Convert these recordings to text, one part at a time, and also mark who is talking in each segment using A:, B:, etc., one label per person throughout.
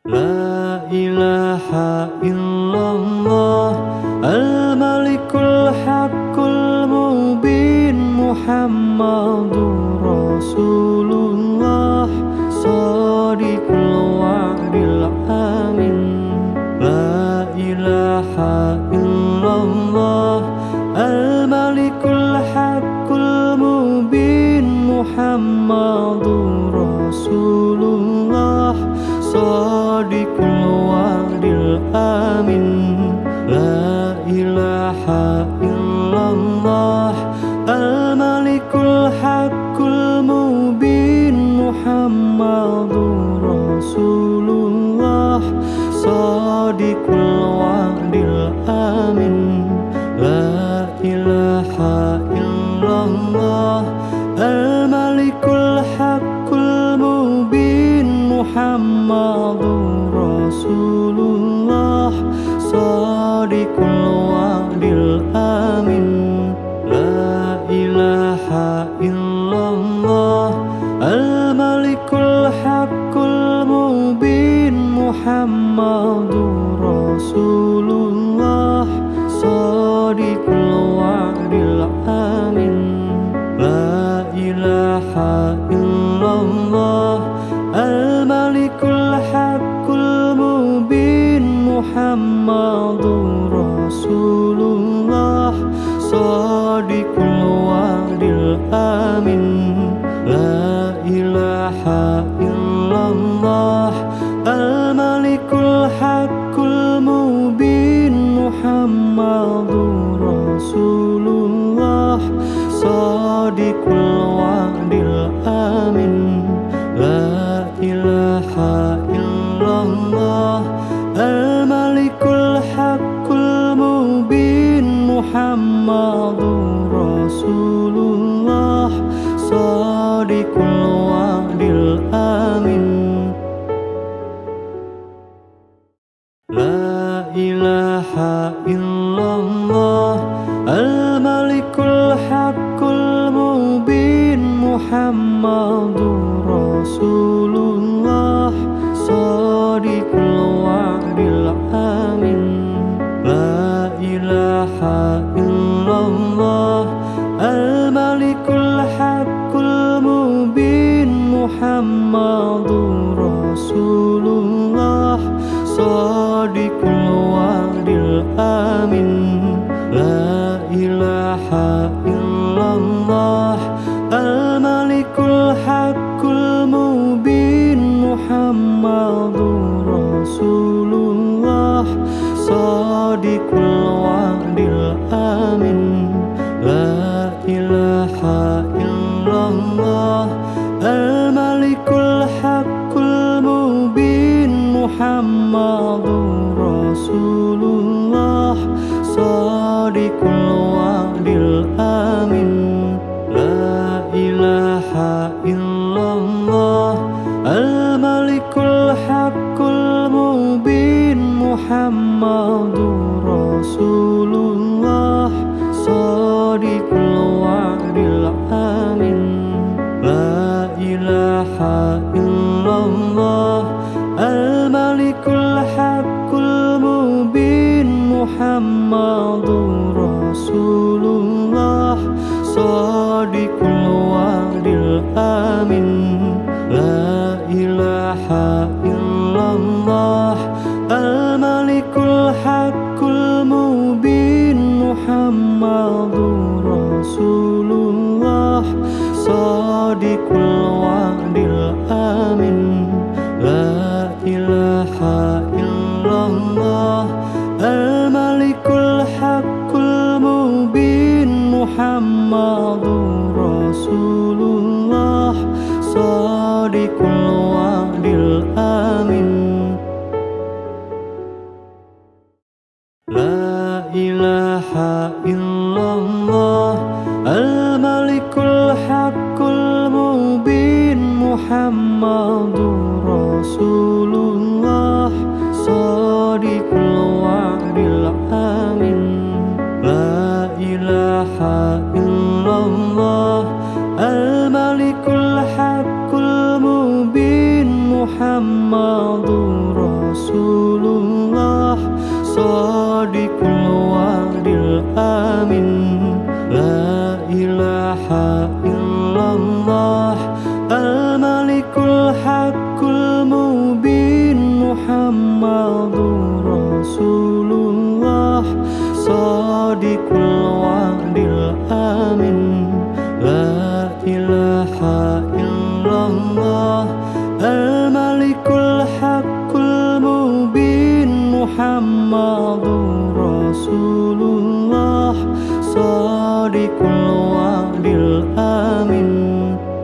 A: La ilaha illallah Al-Malikul Haqqul Mubin Muhammadur Rasulullah Shadiqul wa'dil amin. La ilaha illallah Al-Malikul Haqqul Mubin Muhammadur Rasulullah Shadiqul wa'dil amin. La ilaha illallah Al-Malikul Haqqul Mubin Muhammadur Rasulullah Shadiqul wa'dil amin. La ilaha illallah Al-Malikul Haqqul Mubin Muhammadur Rasulullah Shadiqul wa'dil amin. La ilaha illallah Al-Malikul Haqqul Mubin Muhammadur Rasulullah Shadiqul wa'dil amin. La ilaha illallah Al-Malikul Haqqul Mubin Muhammadur Rasulullah Shadiqul wa'dil amin. La ilaha illallah Al-Malikul Haqqul Mubin Muhammadur Rasulullah Shadiqul wa'dil amin. La ilaha illallah Al-Malikul Haqqul Mubin Muhammadur Rasulullah Shadiqul wa'dil amin. La ilaha illallah Al-Malikul Haqqul Mubin Muhammadur Rasulullah Shadiqul wa'dil amin. La ilaha illallah Al-Malikul Haqqul Mubin Muhammadur Rasulullah Shadiqul wa'dil amin. La ilaha illallah Al-Malikul Haqqul Mubin Muhammadur Rasulullah Shadiqul wa'dil amin. La ilaha illallah Al-Malikul Haqqul Mubin Muhammadur Rasulullah Shadiqul wa'dil amin. La ilaha illallah Al-Malikul Haqqul Mubin Muhammadur Rasulullah Shadiqul wa'dil amin. La ilaha illallah Al-Malikul Haqqul Mubin Muhammadur Rasulullah Shadiqul wa'dil amin. La ilaha illallah Al-Malikul Haqqul Mubin Muhammadur Rasulullah Shadiqul wa'dil amin. La ilaha illallah Al-Malikul Haqqul Mubin Muhammadur Rasulullah Shadiqul wa'dil amin. La ilaha illallah Al-Malikul Haqqul Mubin Muhammadur Rasulullah Rasulullah Shadiqul wa'dil amin. La ilaha illallah al-malikul haqqul mubin Muhammadur Rasulullah Shadiqul wa'dil amin. La ilaha illallah al-malikul haqqul mubin Muhammadur Rasulullah Shadiqul wa'dil amin.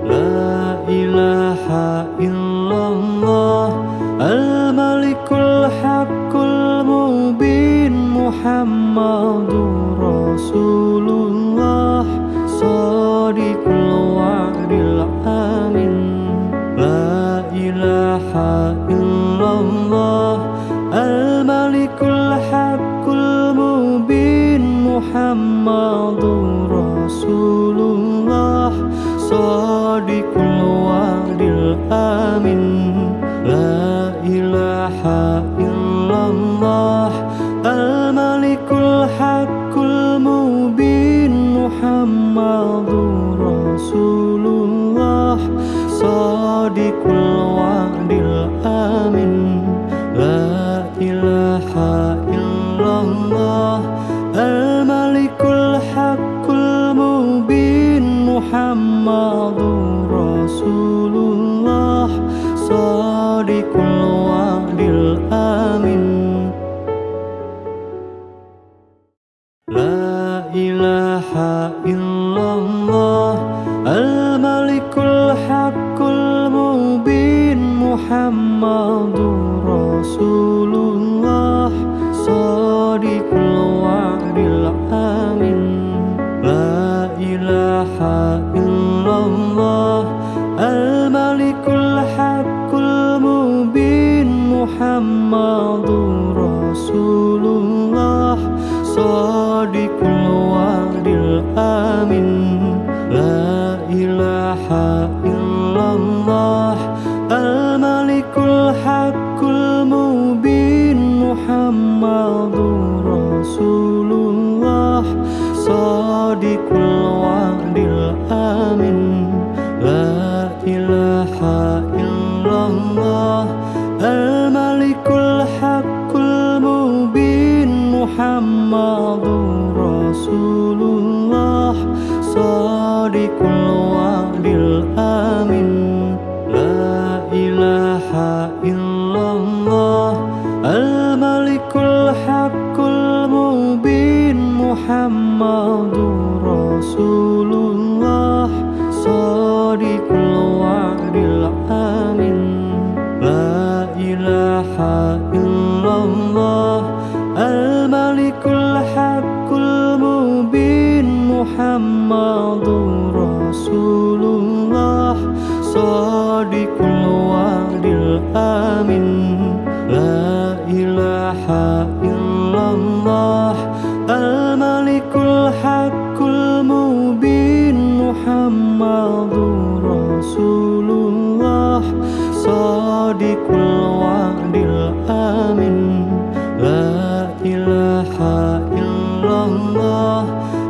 A: La ilaha illallah al-malikul haqqul mubin Muhammadur Rasulullah Shadiqul wa'dil amin. La ilaha illallah al-malikul haqqul mubin Muhammadur Rasulullah Shadiqul wa'dil amin. La ilaha illallah al-malikul haqqul mubin Muhammadur Rasulullah Shadiqul wa'dil amin. La ilaha illallah al-malikul haqqul mubin Muhammadur Rasulullah Shadiqul wa'dil amin. La ilaha illallah al-malikul haqqul mubin Muhammadur Rasulullah Shadiqul wa'dil amin. La ilaha illallah al-malikul haqqul mubin Muhammadur Rasulullah Shadiqul wa'dil amin. La ilaha illallah al-malikul haqqul mubin Muhammadur Rasulullah Shadiqul wa'dil amin. La ilaha illallah al-malikul haqqul mubin Muhammadur Rasulullah Shadiqul wa'dil amin. La ilaha illallah al-malikul haqqul mubin Muhammadur Rasulullah Shadiqul wa'dil amin. La ilaha illallah al-malikul haqqul mubin Muhammadur Rasulullah Shadiqul wa'dil amin. La ilaha illallah al-malikul haqqul mubin Muhammadur Rasulullah Shadiqul wa'dil amin. La ilaha illallah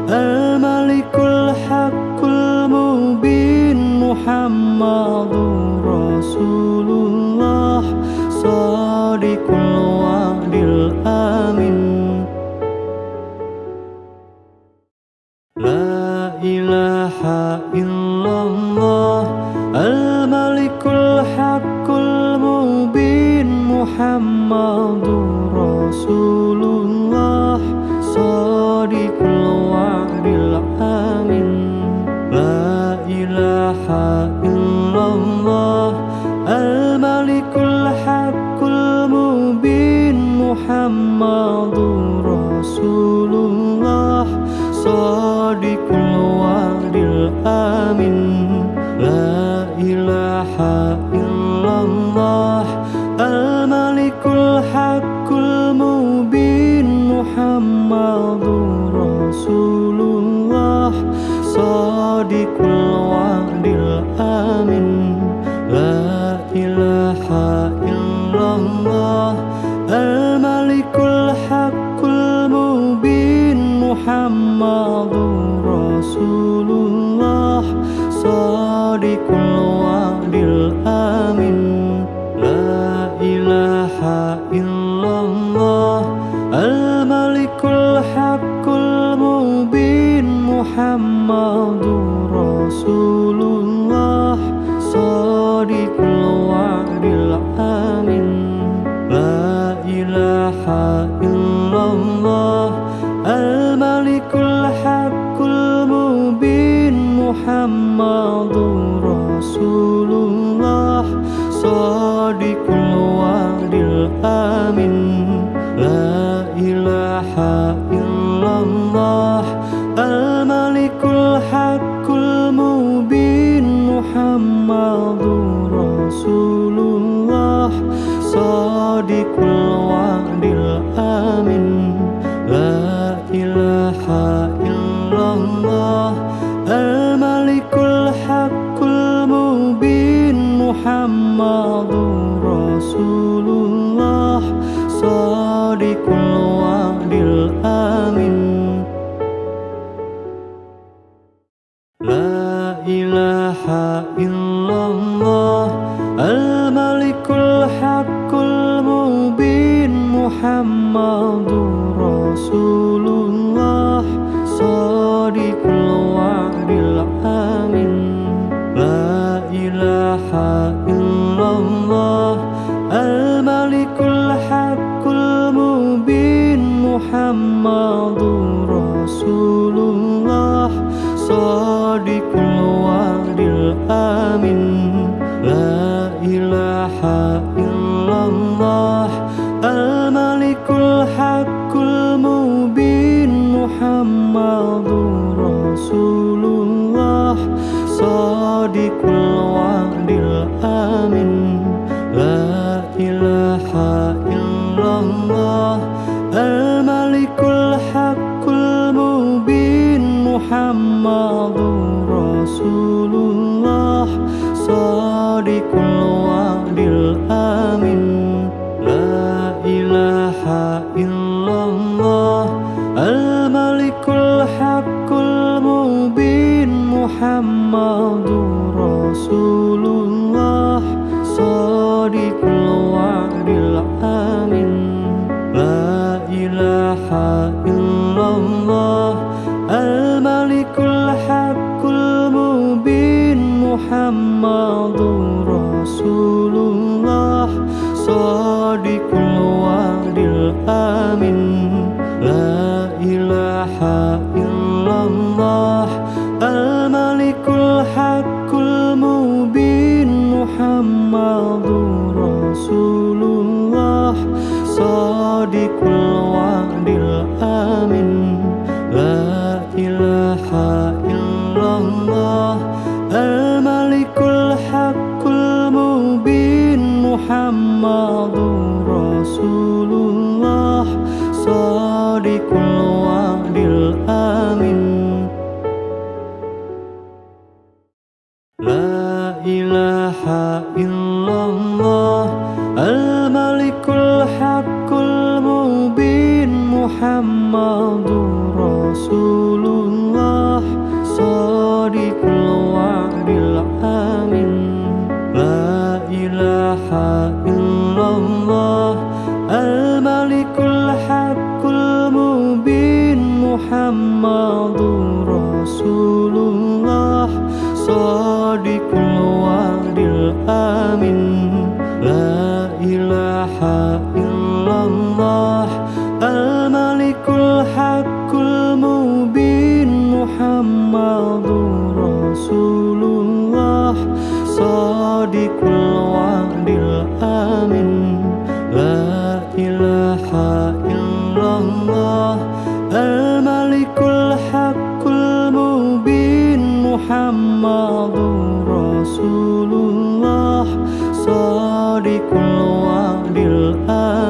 A: al-malikul haqqul mubin Muhammadur Rasulullah Shadiqul wa'dil amin. La ilaha illallah al-malikul haqqul mubin Muhammadur Rasulullah Shadiqul wa'dil amin. La ilaha illallah al-malikul haqqul mubin Muhammadur Rasulullah Shadiqul wa'dil amin. La ilaha illallah al-malikul haqqul mubin Muhammadur Rasulullah Shadiqul wa'dil amin. La ilaha illallah illallah al-malikul haqqul mubin Muhammadur Rasulullah shadiqul wa'dil amin. La ilaha illallah al-malikul haqqul mubin Muhammadur Rasulullah shadiqul wa'dil amin. La ilaha illallah al-malikul haqqul mubin Muhammadur Rasulullah shadiqul wa'dil amin. La ilaha illallah al-malikul haqqul mubin Muhammadur Rasulullah shadiqul wa'dil amin. La ilaha illallah al-malikul haqqul mubin Muhammadur Rasulullah shadiqul wa'dil amin. La ilaha illallah al-malikul haqqul mubin Muhammadur Rasulullah shadiqul wa'dil amin. La ilaha illallah al-malikul haqqul mubin Muhammadur Rasulullah shadiqul wa'dil amin. La ilaha illallah al-malikul haqqul mubin Muhammadur Rasulullah shadiqul wa'dil amin. La ilaha illallah al-malikul haqqul mubin Muhammadur Rasulullah shadiqul wa'dil amin. La ilaha illallah al-malikul haqqul mubin Muhammadur Rasulullah shadiqul wa'dil amin. La ilaha illallah al-malikul haqqul mubin Muhammadur Rasulullah shadiqul wa'dil amin. La ilaha illallah al-malikul haqqul mubin Muhammadur Rasulullah shadiqul wa'dil amin. La ilaha illallah al-malikul haqqul mubin Muhammadur Rasulullah shadiqul wa'dil amin. La ilaha illallah al-malikul haqqul mubin Muhammadur Rasulullah shadiqul wa'dil amin. La ilaha illallah al-malikul haqqul mubin Muhammadur Rasulullah shadiqul wa'dil amin. La ilaha illallah al-malikul haqqul mubin Muhammadur Rasulullah shadiqul wa'dil amin. La ilaha illallah al-malikul haqqul mubin Muhammadur Rasulullah shadiqul wa'dil amin.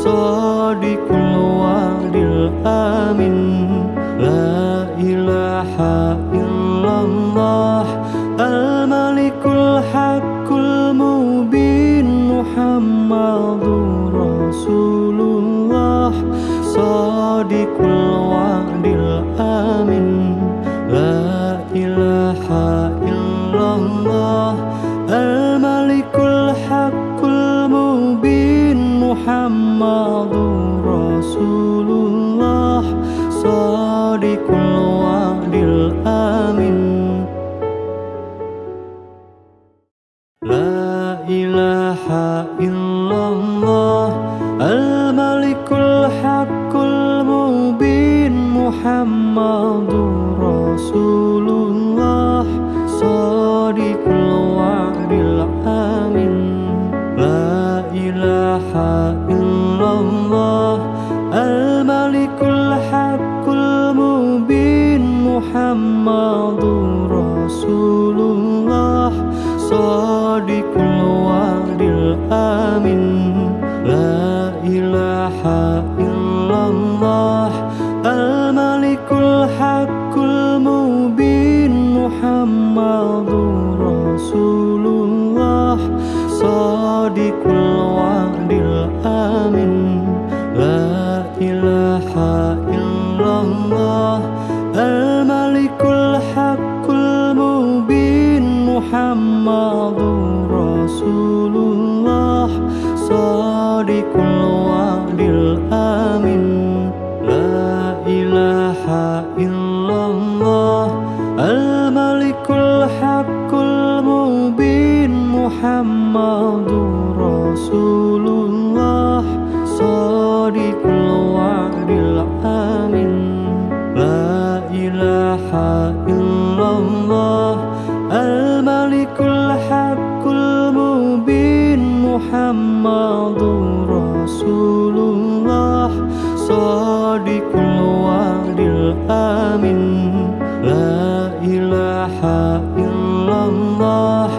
A: Shadiqul wa'dil amin. La ilaha illallah al-malikul haqqul mubin Muhammadur Rasulullah. Shadiqul wa'dil amin. La ilaha illallah al-malikul haqqul mubin Muhammadur Rasulullah. Shadiqul wa'dil amin. La ilaha illallah al-malikul haqqul mubin Muhammadur Rasulullah. Shadiqul wa'dil amin. La ilaha illallah al-malikul haqqul mubin Muhammadur Rasulullah. Shadiqul wa'dil amin. La ilaha illallah al-malikul haqqul mubin Muhammadur Rasulullah. Shadiqul wa'dil amin. La ilaha illallah al-malikul haqqul mubin Muhammadur Rasulullah. Shadiqul wa'dil amin. La ilaha illallah al-malikul haqqul mubin Muhammadur Rasulullah. Shadiqul wa'dil amin. La ilaha illallah al-malikul haqqul mubin Muhammadur Rasulullah. Shadiqul wa'dil amin. La ilaha illallah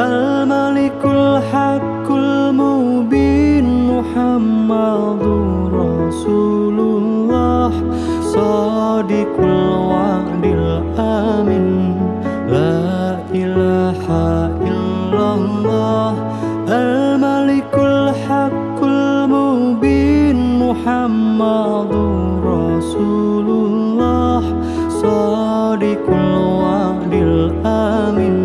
A: al-malikul haqqul mubin Muhammadur Rasulullah. Shadiqul wa'dil amin. La ilaha illallah al-malikul haqqul mubin Muhammadur Rasulullah. Shadiqul wa'dil amin.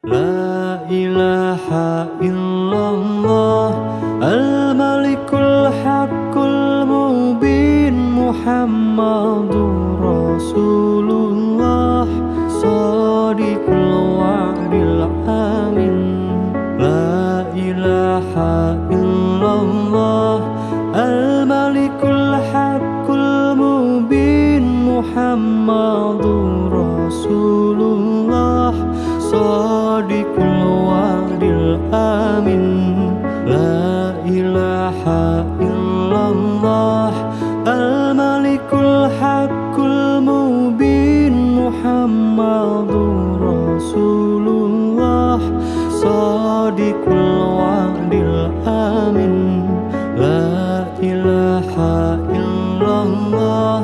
A: La ilaha illallah al-malikul haqqul mubin Muhammadur Rasulullah. Shadiqul wa'dil amin. La ilaha illallah al-malikul haqqul mubin Muhammadur Rasulullah. Shadiqul wa'dil amin. La ilaha illallah al-malikul haqqul mubin Muhammadur Rasulullah. Shadiqul wa'dil amin. La ilaha illallah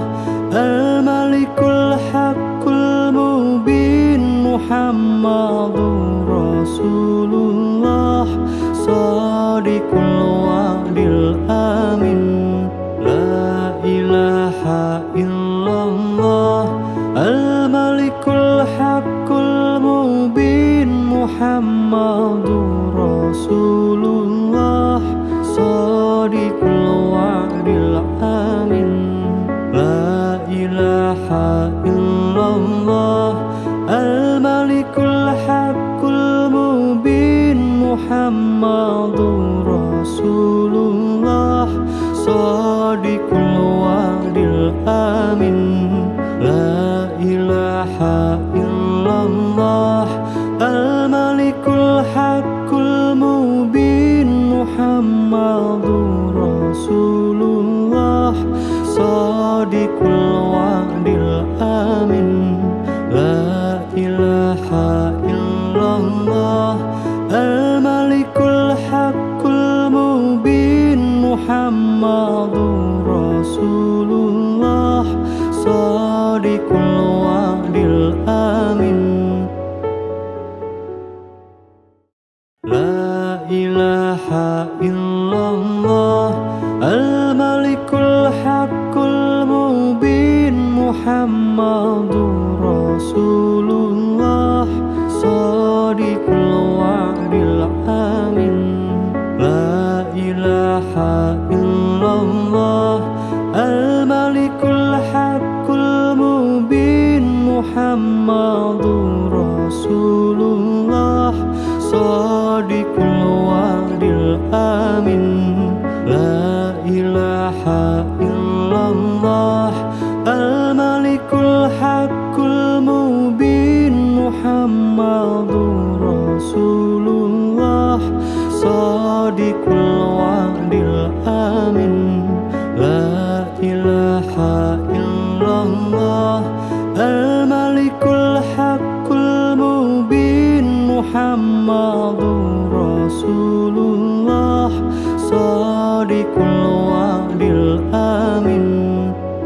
A: al-malikul haqqul mubin Muhammadur Rasulullah. Shadiqul wa'dil amin. La ilaha illallah al-malikul haqqul mubin Muhammadur Rasulullah. Shadiqul wa'dil amin. La ilaha illallah al-malikul haqqul mubin Muhammadur Rasulullah. Shadiqul wa'dil amin. La ilaha illallah al-malikul haqqul mubin Muhammadur Rasulullah. Shadiqul wa'dil amin. La ilaha illallah al-malikul haqqul Muhammadur Rasulullah Shadiqul wa'dil amin. La ilaha illallah al-malikul haqqul mubin Muhammadur Rasulullah Shadiqul wa'dil amin. La ilaha illallah al-malikul haqqul mubin Muhammadur Rasulullah Shadiqul wa'dil amin. La ilaha illallah al-malikul haqqul mubin Muhammadur Rasulullah Shadiqul wa'dil amin. La ilaha illallah al-malikul haqqul mubin Muhammadur Rasulullah Shadiqul wa'dil amin.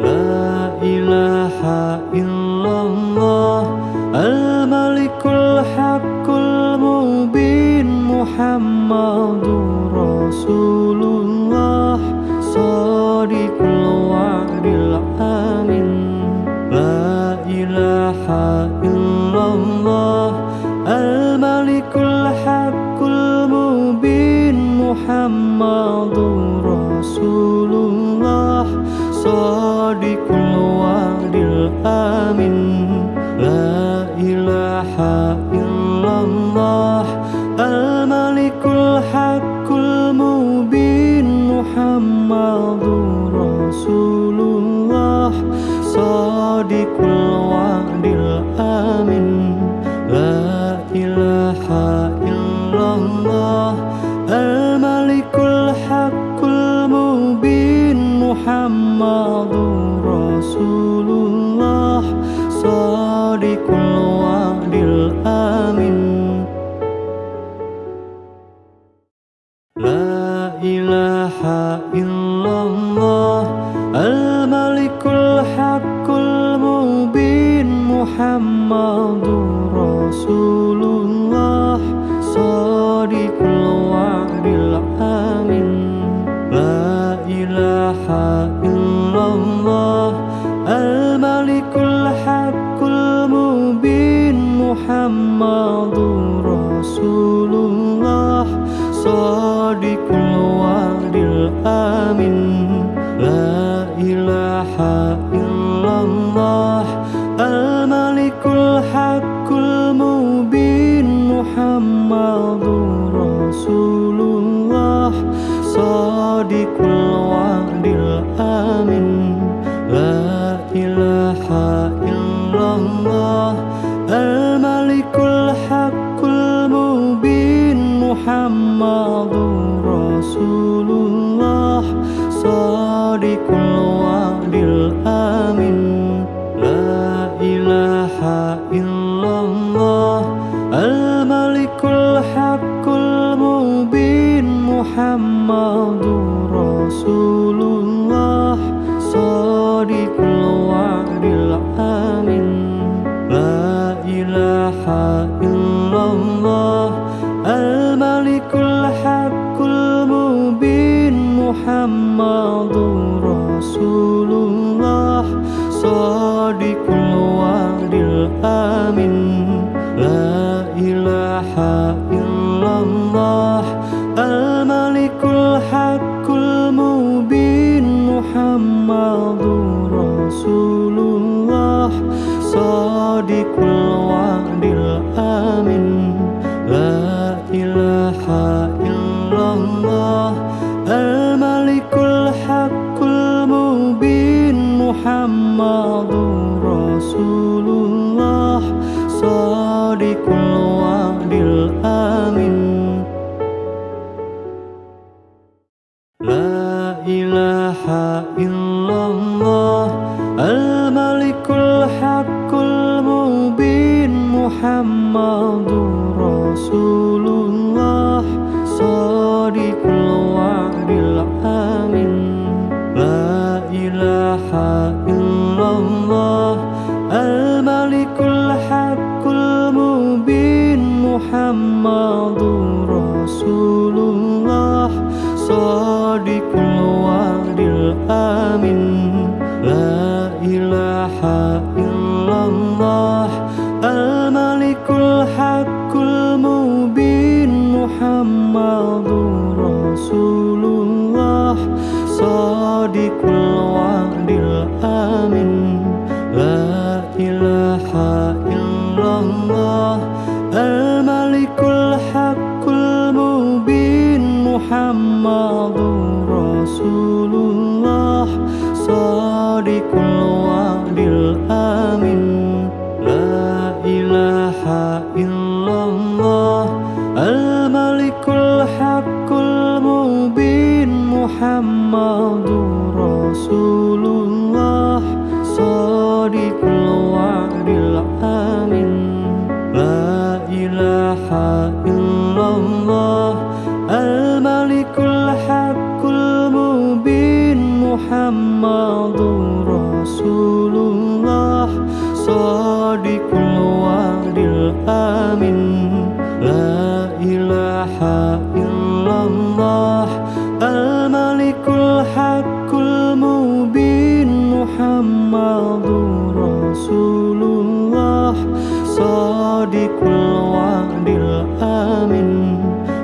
A: La ilaha illallah al-malikul haqqul mubin Muhammadur Rasulullah Shadiqul wa'dil amin. La ilaha illallah al-malikul haqqul mubin Muhammadur Rasulullah Shadiqul wa'dil amin. La ilaha illallah al-malikul haqqul mubin Muhammadur Rasulullah Shadiqul wa'dil amin. La ilaha illallah al-malikul haqqul mubin Muhammadur Rasulullah Shadiqul wa'dil amin. La ilaha illallah al-malikul haqqul mubin Muhammadur Rasulullah Shadiqul wa'dil amin. La ilaha illallah al-malikul haqqul mubin Muhammadur Rasulullah Shadiqul wa'dil amin. La ilaha illallah al-malikul haqqul mubin Muhammadur Rasulullah Shadiqul wa'dil amin. La ilaha illallah al-malikul haqqul mubin Muhammadur Rasulullah Shadiqul wa'dil amin. La ilaha illallah al-malikul haqqul mubin Muhammadur Rasulullah Shadiqul wa'dil amin. La ilaha illallah al-malikul haqqul mubin Muhammadur Rasulullah Shadiqul wa'dil amin. La ilaha illallah al-malikul haqqul mubin Muhammadur Rasulullah Shadiqul wa'dil amin. La ilaha illallah al-malikul haqqul mubin Muhammadur Rasulullah Shadiqul wa'dil amin. La ilaha illallah al-malikul haqqul mubin Muhammadur Rasulullah Shadiqul wa'dil amin. Shadiqul wa'dil amin. La ilaha illallah al-malikul haqqul mubin Muhammadur Rasulullah. Shadiqul wa'dil amin. La ilaha illallah al-malikul haqqul mubin Muhammadur Rasulullah. Shadiqul wa'dil amin. La ilaha illallah al-malikul haqqul mubin Muhammadur Rasulullah. Shadiqul wa'dil amin. La ilaha illallah al-malikul haqqul mubin Muhammadur Rasulullah. Shadiqul wa'dil amin. La ilaha illallah al-malikul haqqul mubin Muhammadur Rasulullah. Shadiqul wa'dil amin.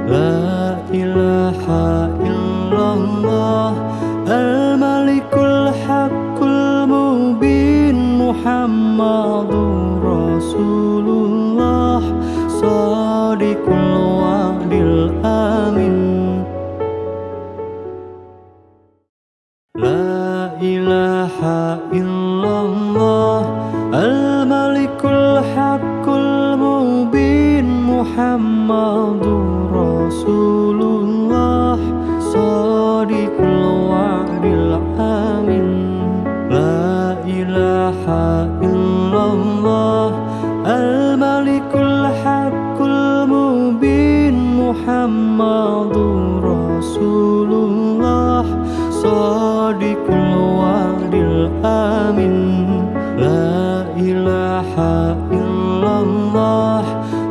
A: La ilaha illallah al-malikul haqqul mubin Muhammadur Rasulullah. Shadiqul wa'dil amin. La ilaha illallah al-malikul haqqul mubin Muhammadur Rasulullah. Shadiqul wa'dil amin. La ilaha illallah al-malikul haqqul mubin Muhammadur Rasulullah. Shadiqul wa'dil amin. La ilaha illallah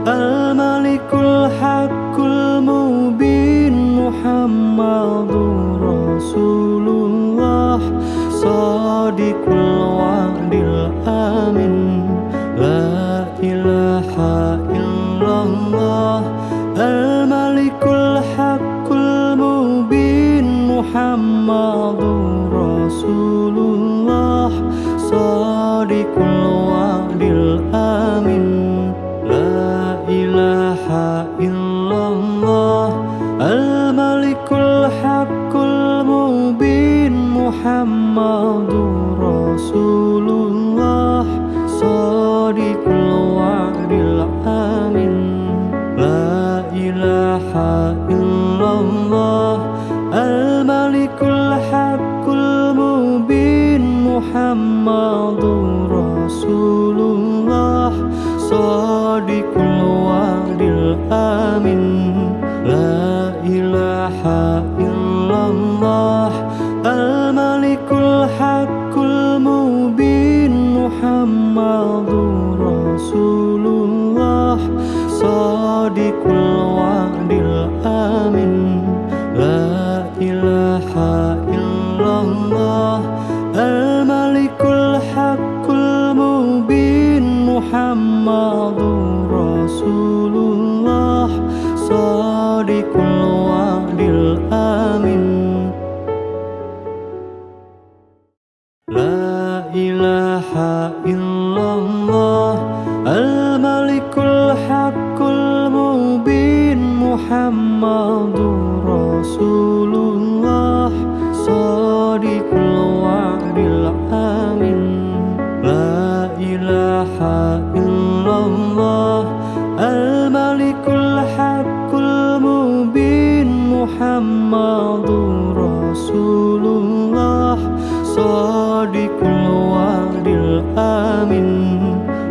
A: al-malikul haqqul mubin Muhammadur Rasulullah. Shadiqul wa'dil amin. La ilaha illallah al-malikul haqqul mubin Muhammadur Rasulullah. Shadiqul wa'dil amin. La ilaha illallah al-malikul haqqul mubin Muhammadur Rasulullah. Shadiqul wa'dil amin. La ilaha illallah al-malikul haqqul mubin Muhammadur Rasulullah. Shadiqul wa'dil amin. La ilaha illallah al-malikul haqqul mubin Muhammadur Rasulullah. Shadiqul wa'dil amin. La ilaha illallah al-malikul haqqul mubin Muhammadur Rasulullah. Shadiqul wa'dil amin. La ilaha illallah al-malikul haqqul mubin Muhammadur Rasulullah. Shadiqul wa'dil amin. La ilaha illallah al-malikul haqqul mubin Muhammadur Rasulullah. Shadiqul wa'dil amin.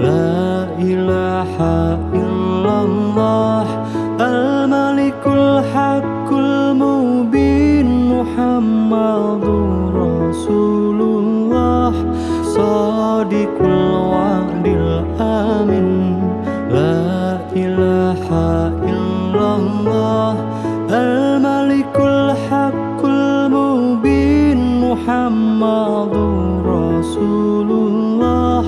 A: La ilaha illallah al-malikul haqqul mubin Muhammadur Rasulullah. Shadiqul wa'dil amin. La ilaha illallah al-malikul haqqul Muhammadur Rasulullah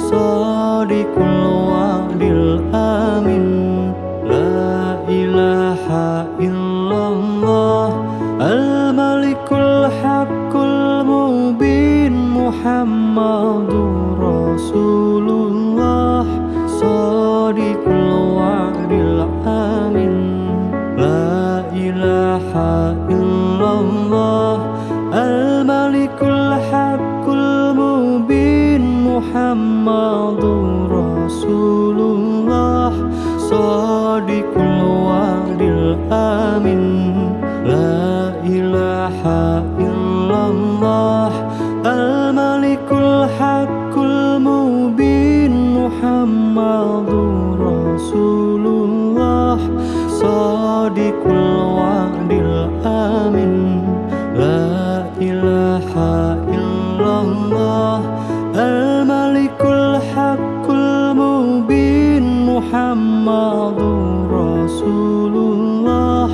A: Shadiqul wa'dil amin. La ilaha illallah Al-Malikul Haqqul Mubin Muhammadur Rasulullah Shadiqul wa'dil amin. La ilaha illallah Al-Malikul Haqqul Mubin Muhammadur Rasulullah Shadiqul wa'dil amin. La ilaha illallah Al-Malikul Haqqul Mubin Muhammadur Rasulullah Shadiqul wa'dil amin. La ilaha illallah Al-Malikul Haqqul Mubin Muhammadur Rasulullah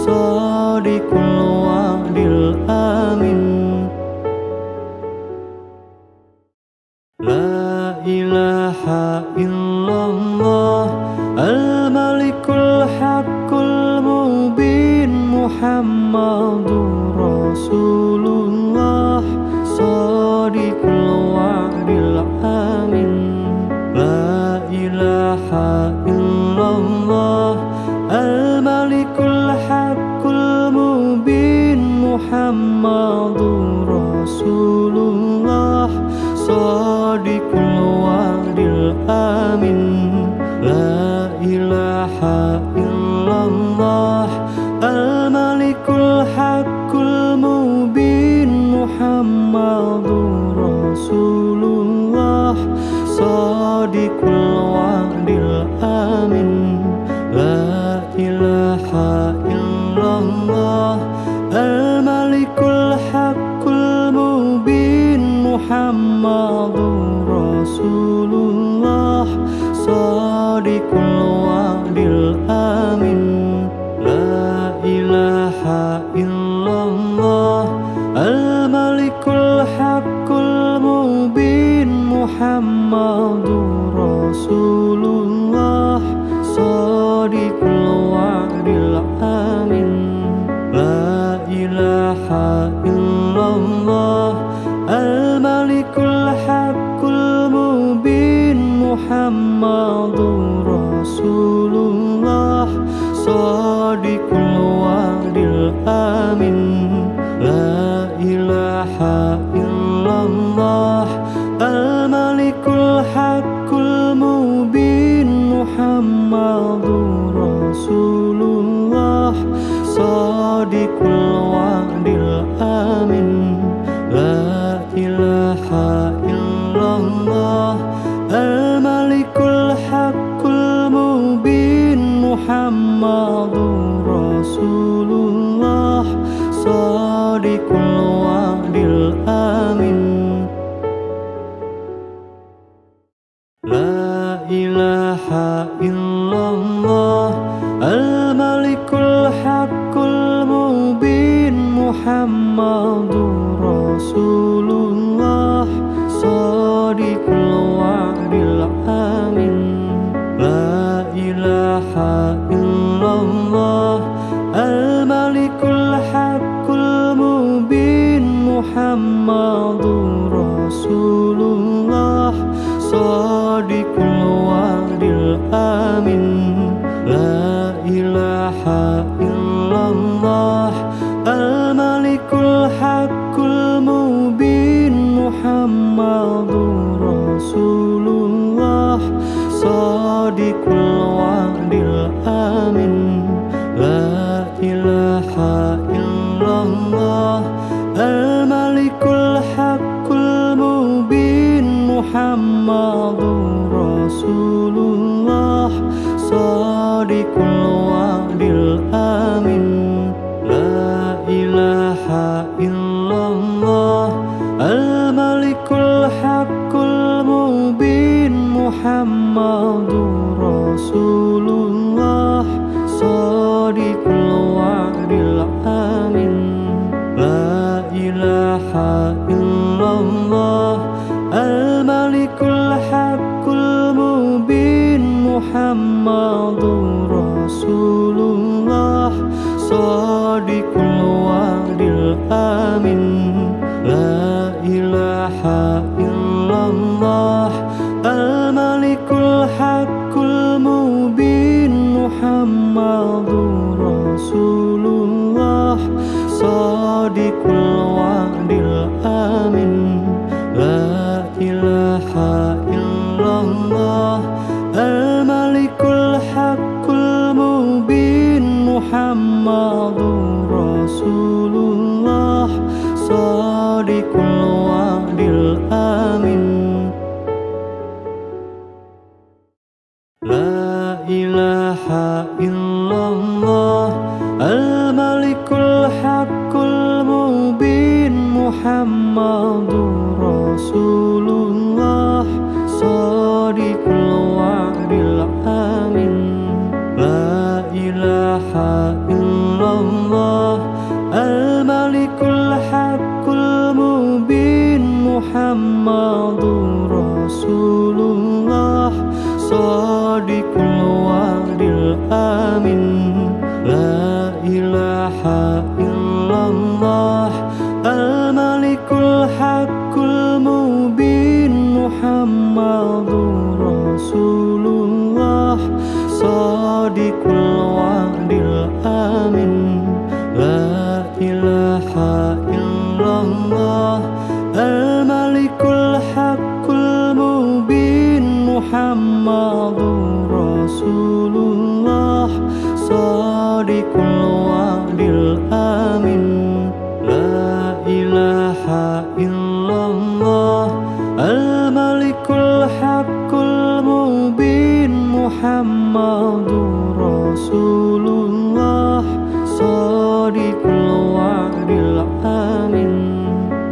A: Shadiqul wa'dil amin. La ilaha illallah Al-Malikul Haqqul Mubin Muhammadur Rasulullah Shadiqul wa'dil amin. La ilaha illallah Al-Malikul Haqqul Mubin Muhammadur Rasulullah Shadiqul wa'dil amin. La ilaha illallah Al-Malikul Haqqul Mubin Muhammadur Rasulullah Shadiqul wa'dil amin. La ilaha illallah Al-Malikul Haqqul Mubin Muhammadur Rasulullah Shadiqul wa'dil amin. La ilaha illallah Al-Malikul Haqqul Mubin Muhammadur Rasulullah Shadiqul wa'dil amin. La ilaha illallah Al-Malikul Haqqul Mubin Muhammadur Rasulullah Shadiqul wa'dil amin. La ilaha illallah Al-Malikul Haqqul Mubin Muhammadur Rasulullah Shadiqul wa'dil amin. La ilaha illallah Al-Malikul Haqqul Mubin Muhammadur Rasulullah Shadiqul wa'dil amin. La ilaha illallah Al-Malikul Haqqul Mubin Muhammadur Rasulullah Shadiqul wa'dil amin. La ilaha illallah Al-Malikul Haqqul Mubin Muhammadur Rasulullah Shadiqul wa'dil amin. La ilaha illallah Al-Malikul Haqqul Mubin Muhammadur Rasulullah Shadiqul wa'dil amin. La ilaha illallah Al-Malikul Haqqul Mubin Muhammadur Rasulullah Shadiqul wa'dil amin. La ilaha illallah Al-Malikul Haqqul Mubin Muhammadur Rasulullah Shadiqul wa'dil amin. La ilaha Shadiqul wa'dil amin. La ilaha illallah al-malikul haqqul mubin Muhammadur Rasulullah Shadiqul wa'dil amin. La ilaha illallah al-malikul haqqul mubin Muhammadur Rasulullah Shadiqul wa'dil amin. La ilaha illallah al-malikul haqqul mubin Muhammadur Rasulullah Shadiqul wa'dil amin. La ilaha illallah al-malikul haqqul mubin Muhammadur Rasulullah Shadiqul wa'dil amin. La ilaha illallah al-malikul haqqul mubin Muhammadur Rasulullah Shadiqul wa'dil amin. La ilaha illallah al-malikul haqqul mubin Muhammadur Rasulullah Shadiqul wa'dil amin. La ilaha illallah al-malikul haqqul mubin Muhammadur Rasulullah Shadiqul wa'dil amin.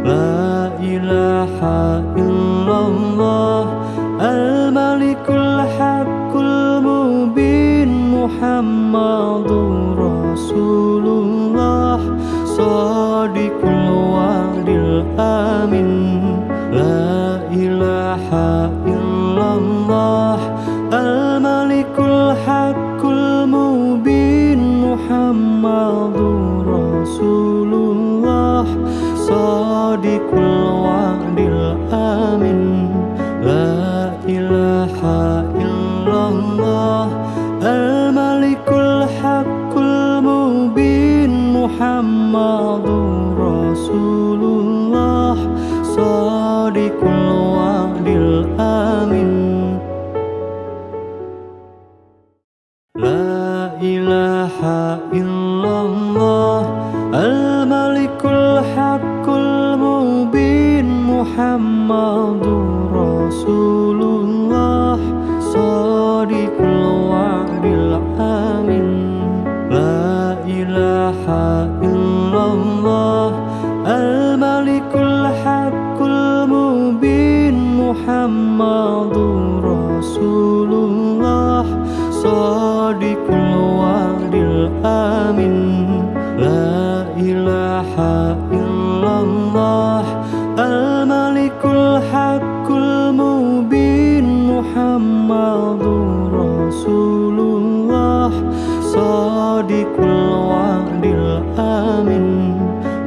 A: La ilaha illallah al-malikul haqqul mubin Muhammadur Rasulullah Shadiqul wa'dil amin. La ilaha illallah al-malikul haqqul mubin Muhammadur Rasulullah Shadiqul wa'dil amin. La ilaha illallah al-malikul haqqul mubin Muhammadur Rasulullah Shadiqul wa'dil amin. La ilaha illallah al-malikul haqqul mubin Muhammadur Rasulullah Shadiqul wa'dil amin. La ilaha illallah al-malikul haqqul mubin Muhammadur Rasulullah Shadiqul wa'dil amin. La ilaha illallah al-malikul haqqul mubin Muhammadur Rasulullah Shadiqul wa'dil amin.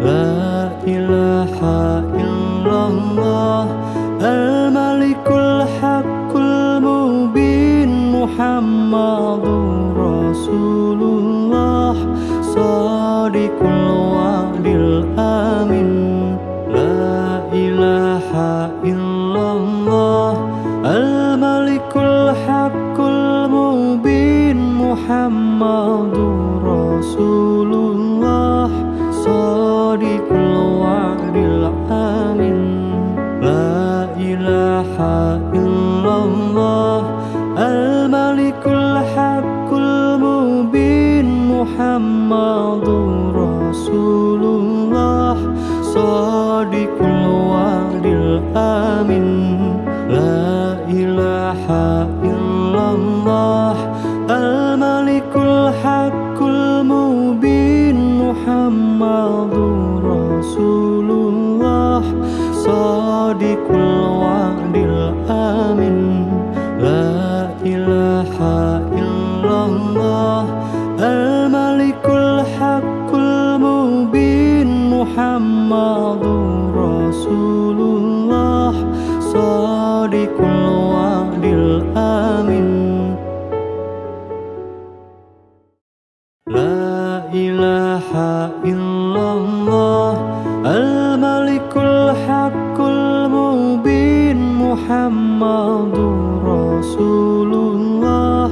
A: La ilaha illallah al-malikul haqqul mubin Muhammadur Rasulullah Shadiqul wa'dil amin. La ilaha illallah al-malikul haqqul mubin Muhammadur Rasulullah Shadiqul wa'dil amin. La ilaha illallah al-malikul haqqul mubin Muhammadur Rasulullah Shadiqul wa'dil amin. La ilaha illallah al-malikul haqqul mubin Muhammadur Rasulullah Shadiqul wa'dil amin. La ilaha illallah al-malikul haqqul Muhammadur Rasulullah Shadiqul wa'dil amin. La ilaha illallah al-malikul haqqul mubin Muhammadur Rasulullah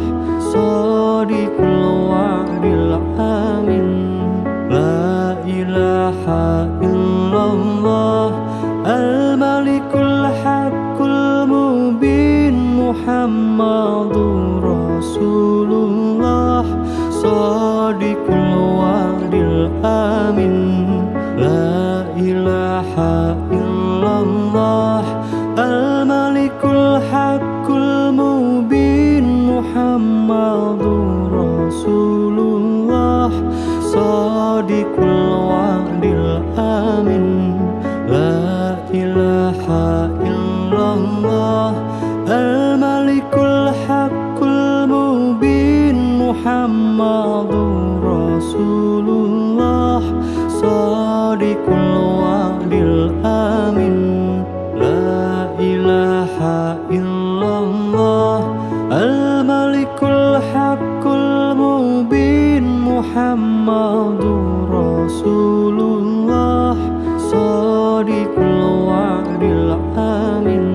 A: Shadiqul wa'dil amin. La ilaha illallah al-malikul haqqul mubin Muhammadur Rasulullah Shadiqul wa'dil amin. La ilaha illallah al-malikul haqqul mubin Muhammadur Rasulullah Shadiqul wa'dil amin. La ilaha illallah al-malikul haqqul mubin Muhammadur Rasulullah Shadiqul wa'dil amin. La ilaha illallah al-malikul haqqul mubin Muhammadur Rasulullah Shadiqul wa'dil amin.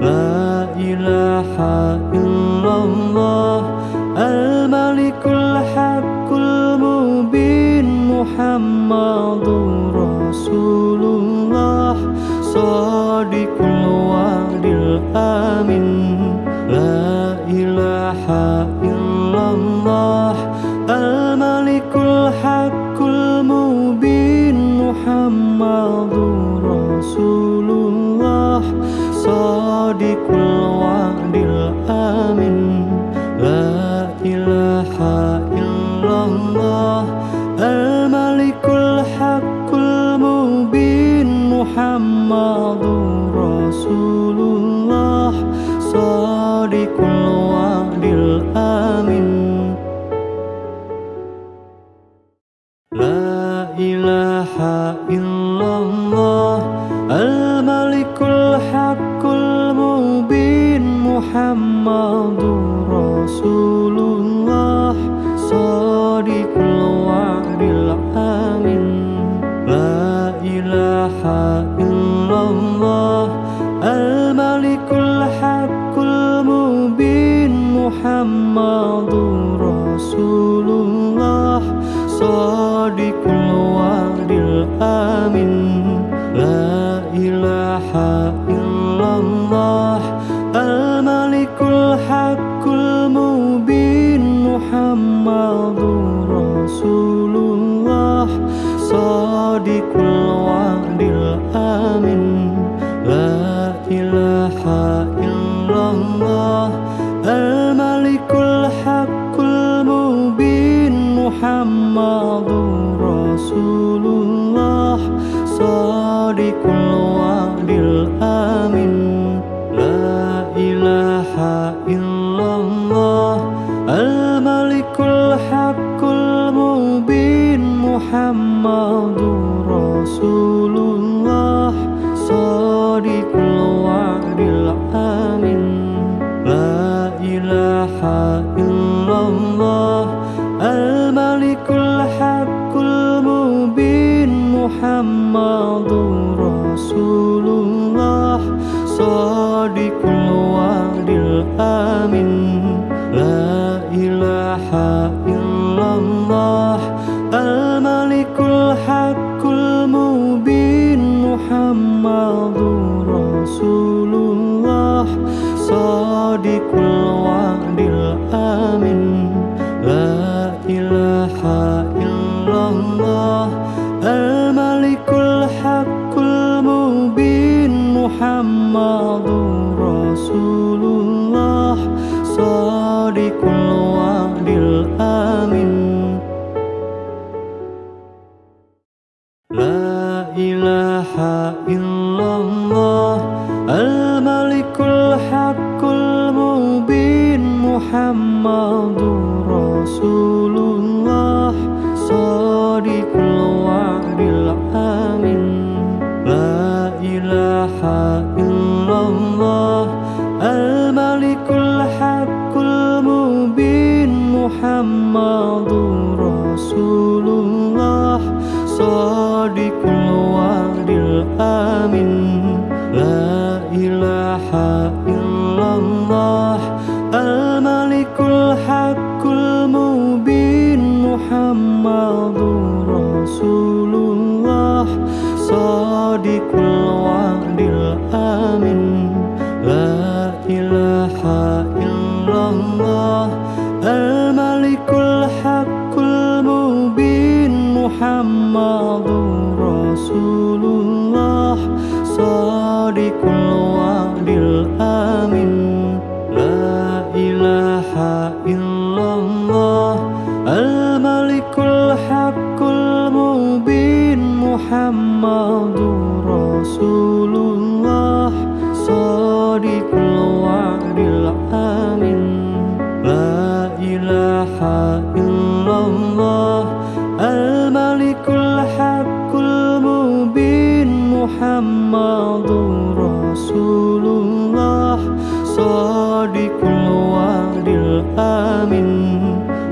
A: La ilaha illallah al-malikul haqqul mubin Muhammadur Rasulullah Shadiqul wa'dil amin. La ilaha illallah al-malikul haqqul mubin Muhammadur Rasulullah Shadiqul wa'dil amin. La ilaha illallah al-malikul haqqul mubin Muhammadur Rasulullah Shadiqul wa'dil amin. La ilaha illallah al-malikul haqqul mubin Muhammadur Rasulullah Shadiqul wa'dil amin. La ilaha illallah al-malikul haqqul mubin Muhammadur Rasulullah Shadiqul wa'dil amin. La ilaha illallah al-malikul haqqul mubin Muhammadur Rasulullah Shadiqul wa'dil amin. La ilaha illallah al-malikul haqqul mubin Muhammadur Rasulullah Shadiqul wa'dil amin. La ilaha illallah al-malikul haqqul mubin Muhammadur Rasulullah Shadiqul wa'dil amin. La ilaha illallah al-malikul haqqul mubin Muhammadur Rasulullah Shadiqul wa'dil amin. La ilaha illallah al-malikul haqqul mubin Muhammadur Rasulullah Shadiqul wa'dil amin. La ilaha illallah al-malikul haqqul mubin Muhammadur Rasulullah Shadiqul wa'dil amin. La ilaha illallah al-malikul haqqul mubin Muhammadur Rasulullah Shadiqul wa'dil amin. الآمن لا إله إلا الله الملك الحق المبين محمد رسول الله صادق الوعد الآمن لا إله إلا الله الملك الحق المبين محمد رسول الله صادق الوعد الآمن لا إله إلا الله الملك الحق المبين محمد رسول الله صادق الوعد الآمن لا إله إلا الله الملك الحق المبين محمد رسول الله صادق الوعد الآمن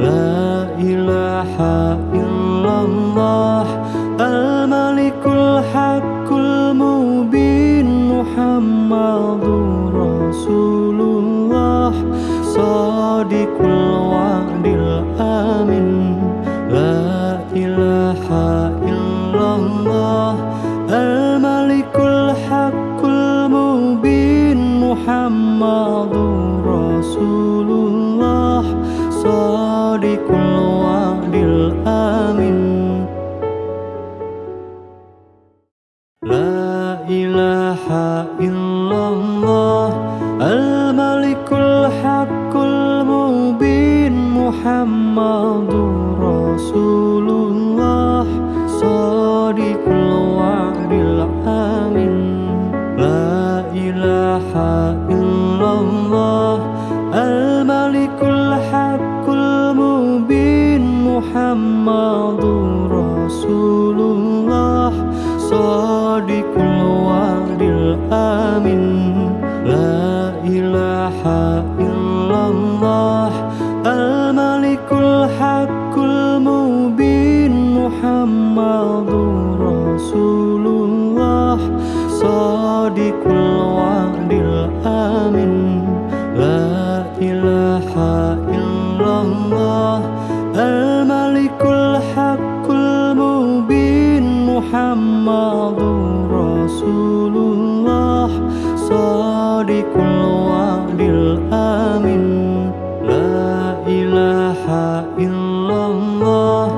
A: لا إله إلا الله الملك الحق المبين محمد رسول الله صادق الوعد الآمن لا إله إلا الله الملك الحق المبين محمد رسول الله صادق الوعد الآمن لا إله إلا الله الملك الحق المبين محمد رسول الله صادق الوعد الآمن لا إله إلا الله الملك الحق المبين محمد رسول الله صادق الوعد الآمن لا إله إلا الله الملك الحق المبين محمد رسول الله صادق الوعد الآمن لا إله إلا الله الملك الحق المبين محمد رسول الله صادق الوعد الآمن لا إله إلا الله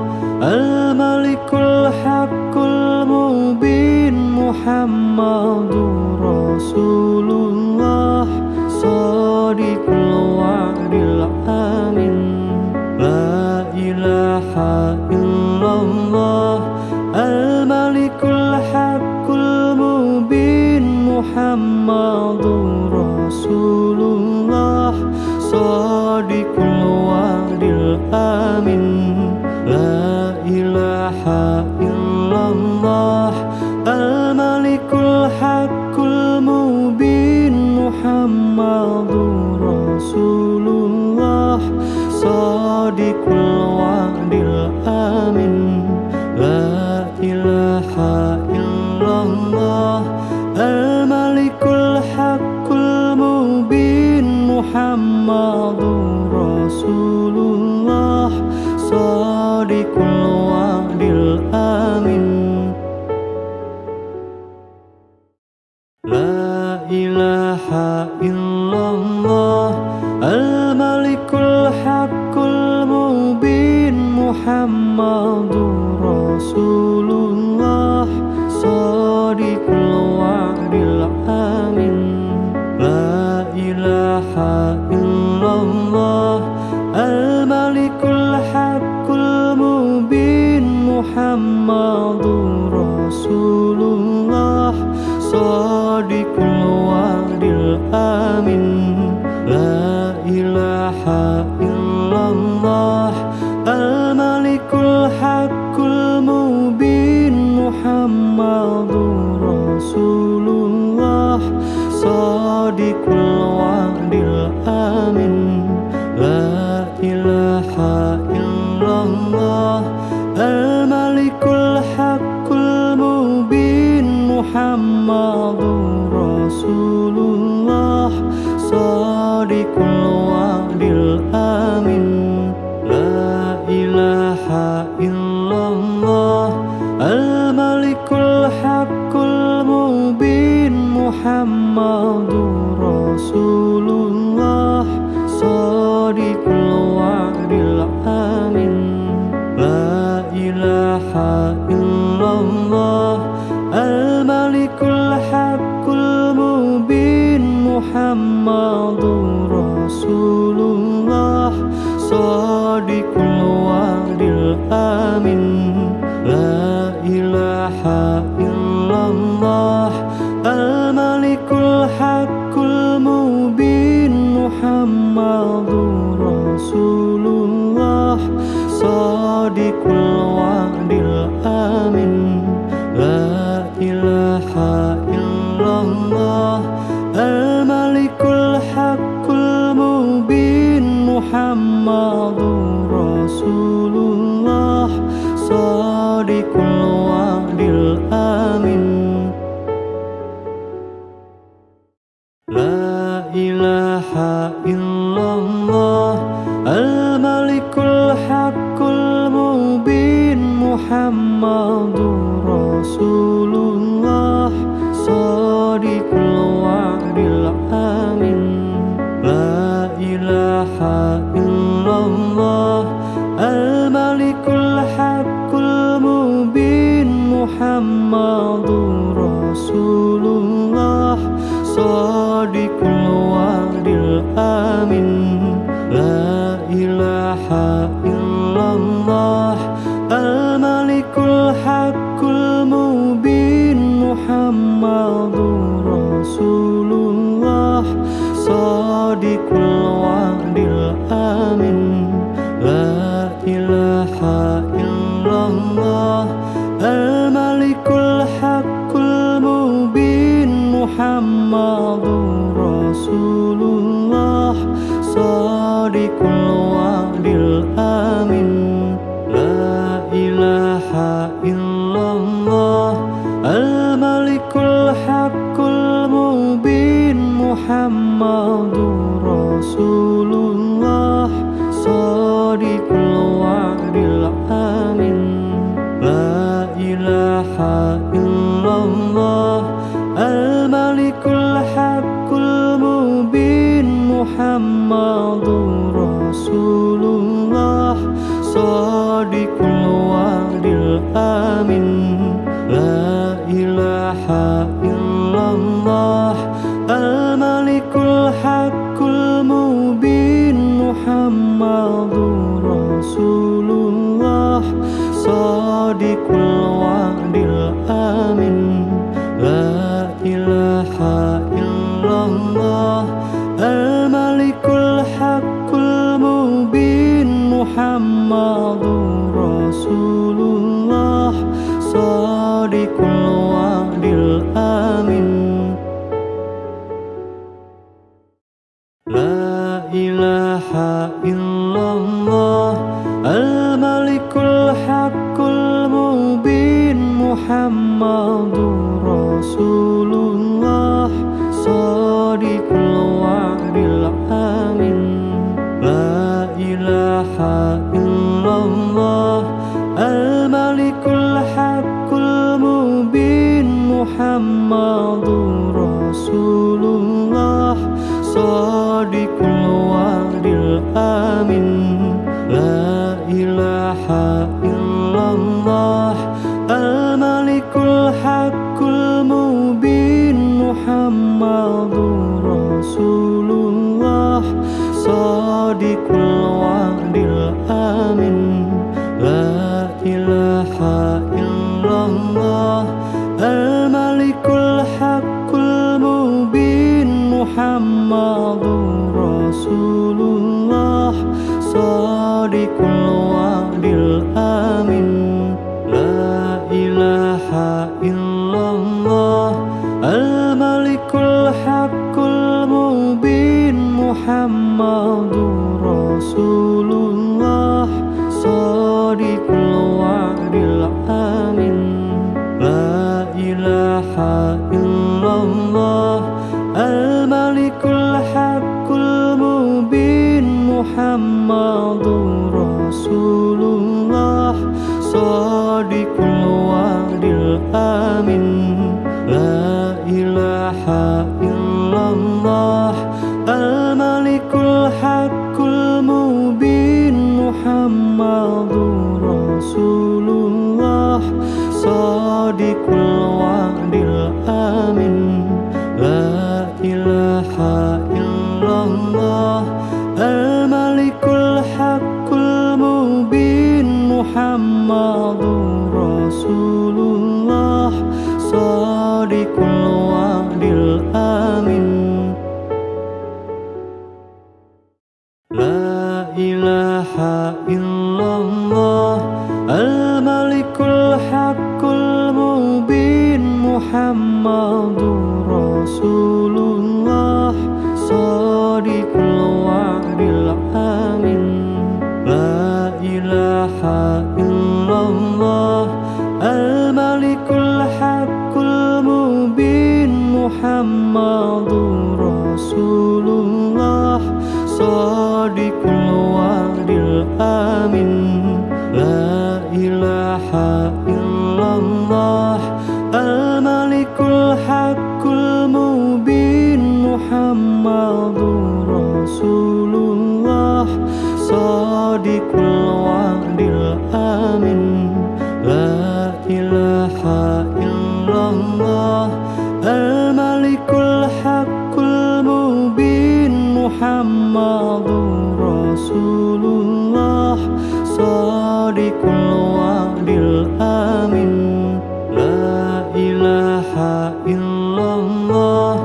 A: الملك الحق المبين محمد رسول الله صادق الوعد الآمن لا إله إلا الله الملك الحق المبين محمد رسول الله صادق الوعد الآمن لا إله إلا الله الملك الحق المبين محمد رسول الله صادق الوعد الآمن لا إله إلا الله الملك الحق المبين محمد رسول الله صادق الوعد الآمن لا إله إلا الله الملك الحق المبين محمد رسول الله صادق الوعد الآمن لا إله إلا الله الملك الحق المبين محمد رسول الله صادق الوعد الآمن لا إله إلا الله الملك الحق المبين محمد رسول الله صادق الوعد الآمن لا إله إلا الله الملك الحق المبين Muhammadur Rasulullah Shadiqul wa'dil amin. La ilaha illallah Al-Malikul Haqqul Mubin Muhammadur Rasulullah Shadiqul wa'dil amin. La ilaha illallah Al-Malikul Haqqul Mubin Muhammadur Rasulullah Shadiqul wa'dil amin. La ilaha illallah Al-Malikul Haqqul Mubin Muhammadur Rasulullah Shadiqul wa'dil amin. La ilaha illallah Al-Malikul Haqqul Mubin Muhammadur Rasulullah Shadiqul wa'dil amin. La ilaha illallah Al-Malikul Haqqul Mubin Muhammadur Rasulullah Shadiqul wa'dil amin. La ilaha illallah Al-Malikul Haqqul Mubin Muhammadur Rasulullah Shadiqul wa'dil amin. La ilaha illallah Al-Malikul Haqqul Mubin Muhammadur Rasulullah Shadiqul wa'dil amin. La ilaha illallah Al-Malikul Haqqul Mubin Muhammadur Rasulullah Shadiqul wa'dil amin. La ilaha illallah Al-Malikul Haqqul Mubin Muhammadur Rasulullah Shadiqul wa'dil amin. La ilaha illallah Al-Malikul Haqqul Mubin Muhammadur Rasulullah Shadiqul wa'dil amin. La ilaha illallah Al-Malikul Haqqul Mubin Muhammadur Rasulullah Shadiqul wa'dil amin. La ilaha illallah Al-Malikul Haqqul Mubin Muhammadur Rasulullah Shadiqul wa'dil amin. La ilaha illallah Al-Malikul Haqqul Mubin Muhammadur Rasulullah Shadiqul wa'dil amin. La ilaha illallah Al-Malikul Haqqul Mubin Muhammadur Rasulullah Shadiqul wa'dil amin. La ilaha illallah Al-Malikul Haqqul Mubin Muhammadur Rasulullah Shadiqul wa'dil amin. La ilaha illallah Al-Malikul Haqqul Mubin Muhammadur Rasulullah Shadiqul wa'dil amin. La ilaha illallah Al-Malikul Haqqul Mubin Muhammadur Rasulullah Shadiqul wa'dil amin. La ilaha Rasulullah Shadiqul wa'dil amin La ilaha illallah Al-Malikul Haqqul Mubin Muhammadur Rasulullah Shadiqul wa'dil amin La ilaha illallah Al-Malikul Haqqul Mubin Muhammadur Rasulullah Shadiqul wa'dil amin La ilaha illallah Al-Malikul Haqqul Mubin Muhammadur Rasulullah Shadiqul wa'dil amin La ilaha illallah Al-Malikul Haqqul Mubin Muhammadur Rasulullah Shadiqul wa'dil amin La ilaha illallah Al-Malikul Haqqul Mubin Muhammadur Rasulullah Shadiqul wa'dil amin La ilaha illallah Al-Malikul Haqqul Mubin Muhammadur Rasulullah Shadiqul wa'dil amin La ilaha illallah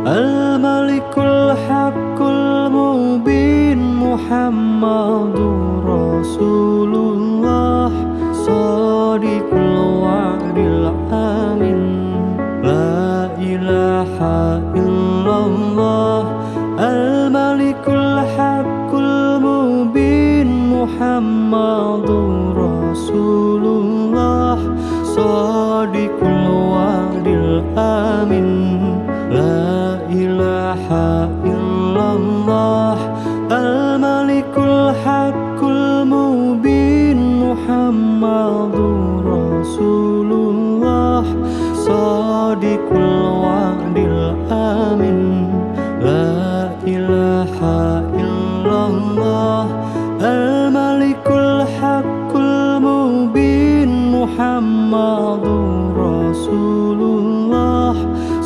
A: Al-Malikul Haqqul Mubin Muhammadur Rasulullah Shadiqul wa'dil amin La ilaha illallah Al-Malikul Haqqul Mubin Muhammadur Rasulullah Shadiqul wa'dil amin La ilaha illallah Al-Malikul Haqqul Mubin Muhammadur Rasulullah Shadiqul wa'dil amin La ilaha illallah Al-Malikul Haqqul Mubin Muhammadur Rasulullah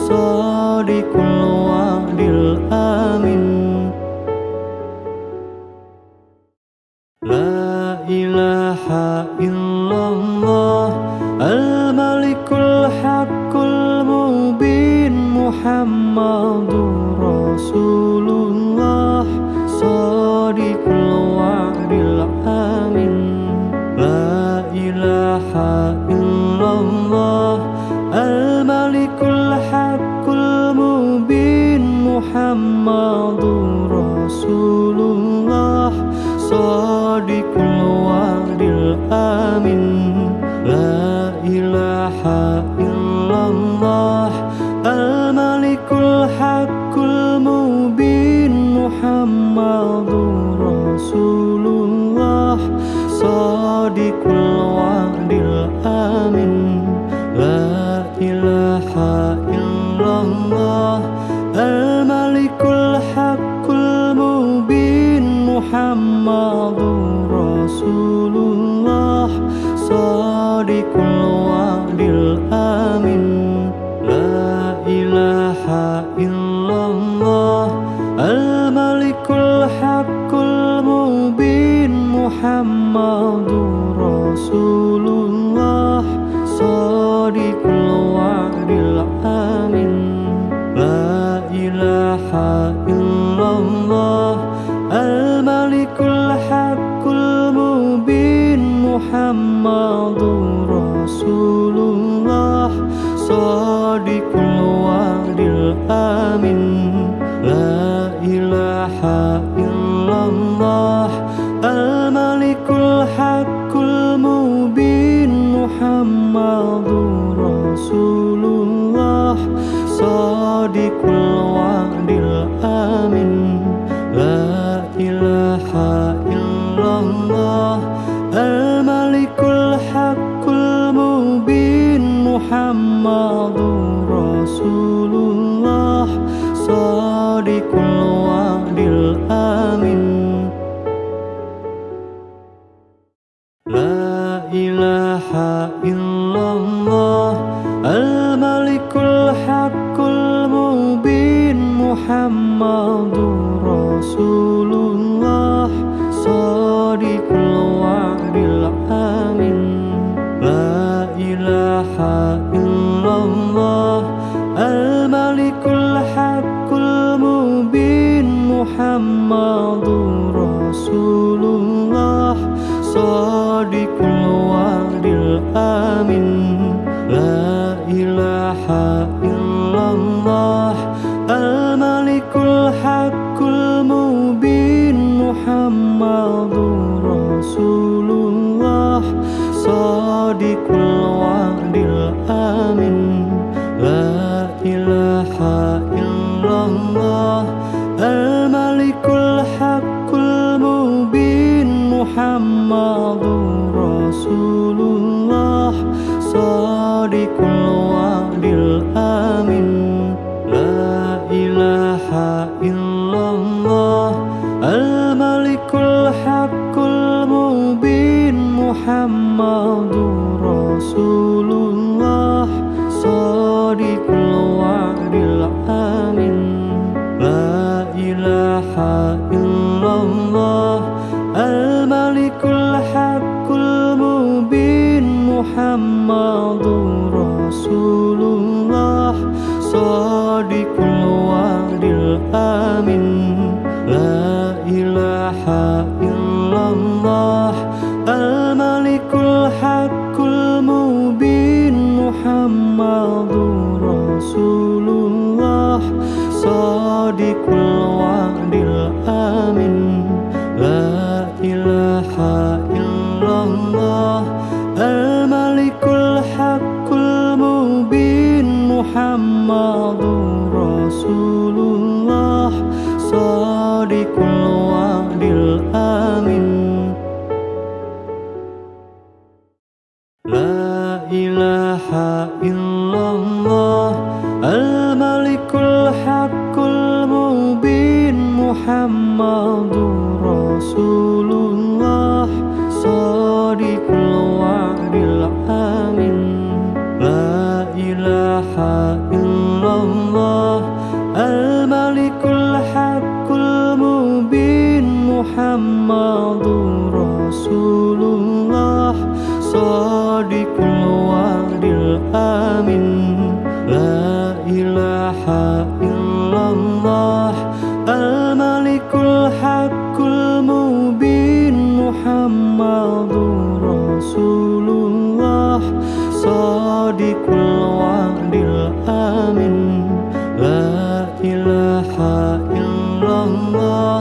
A: Shadiqul wa'dil amin La ilaha illallah Al-Malikul Haqqul Mubin Muhammadur Rasulullah Shadiqul wa'dil amin La ilaha illallah Al-Malikul Haqqul Mubin Muhammadur Rasulullah Shadiqul wa'dil amin La ilaha illallah Al-Malikul Haqqul Mubin Muhammadur Rasulullah Shadiqul wa'dil amin La ilaha illallah Al-Malikul Haqqul Mubin Muhammadur Rasulullah Shadiqul wa'dil amin La ilaha illallah Al-Malikul Haqqul Mubin Muhammadur Rasulullah Shadiqul wa'dil amin La ilaha illallah Al-Malikul Haqqul Mubin Muhammadur Rasulullah Shadiqul wa'dil amin La ilaha illallah Al-Malikul Haqqul Mubin Muhammadur Rasulullah Shadiqul wa'dil amin La ilaha illallah Muhammadur Rasulullah Shadiqul wa'dil amin. La ilaha illallah al-malikul haqqul mubin Muhammadur Rasulullah Shadiqul wa'dil amin. La ilaha illallah al-malikul haqqul mubin Muhammadur Rasulullah Shadiqul wa'dil amin. La ilaha illallah al-malikul haqqul mubin Muhammadur Rasulullah Shadiqul wa'dil amin. La ilaha illallah al-malikul haqqul mubin Muhammadur Rasulullah Shadiqul wa'dil amin. La ilaha illallah al-malikul haqqul mubin Muhammadur Rasulullah Shadiqul wa'dil amin. La ilaha illallah al-malikul haqqul mubin Muhammadur Rasulullah Shadiqul wa'dil amin. La ilaha illallah al-malikul haqqul mubin Muhammadur Rasulullah Shadiqul wa'dil amin. La ilaha illallah al-malikul haqqul mubin Muhammadur Rasulullah Shadiqul wa'dil amin. La ilaha illallah al-malikul haqqul mubin Muhammadur Rasulullah Shadiqul wa'dil amin. La ilaha illallah al-malikul haqqul mubin Muhammadur Rasulullah Shadiqul wa'dil amin. La ilaha illallah al-malikul haqqul mubin Muhammadur Rasulullah Shadiqul wa'dil amin. La ilaha illallah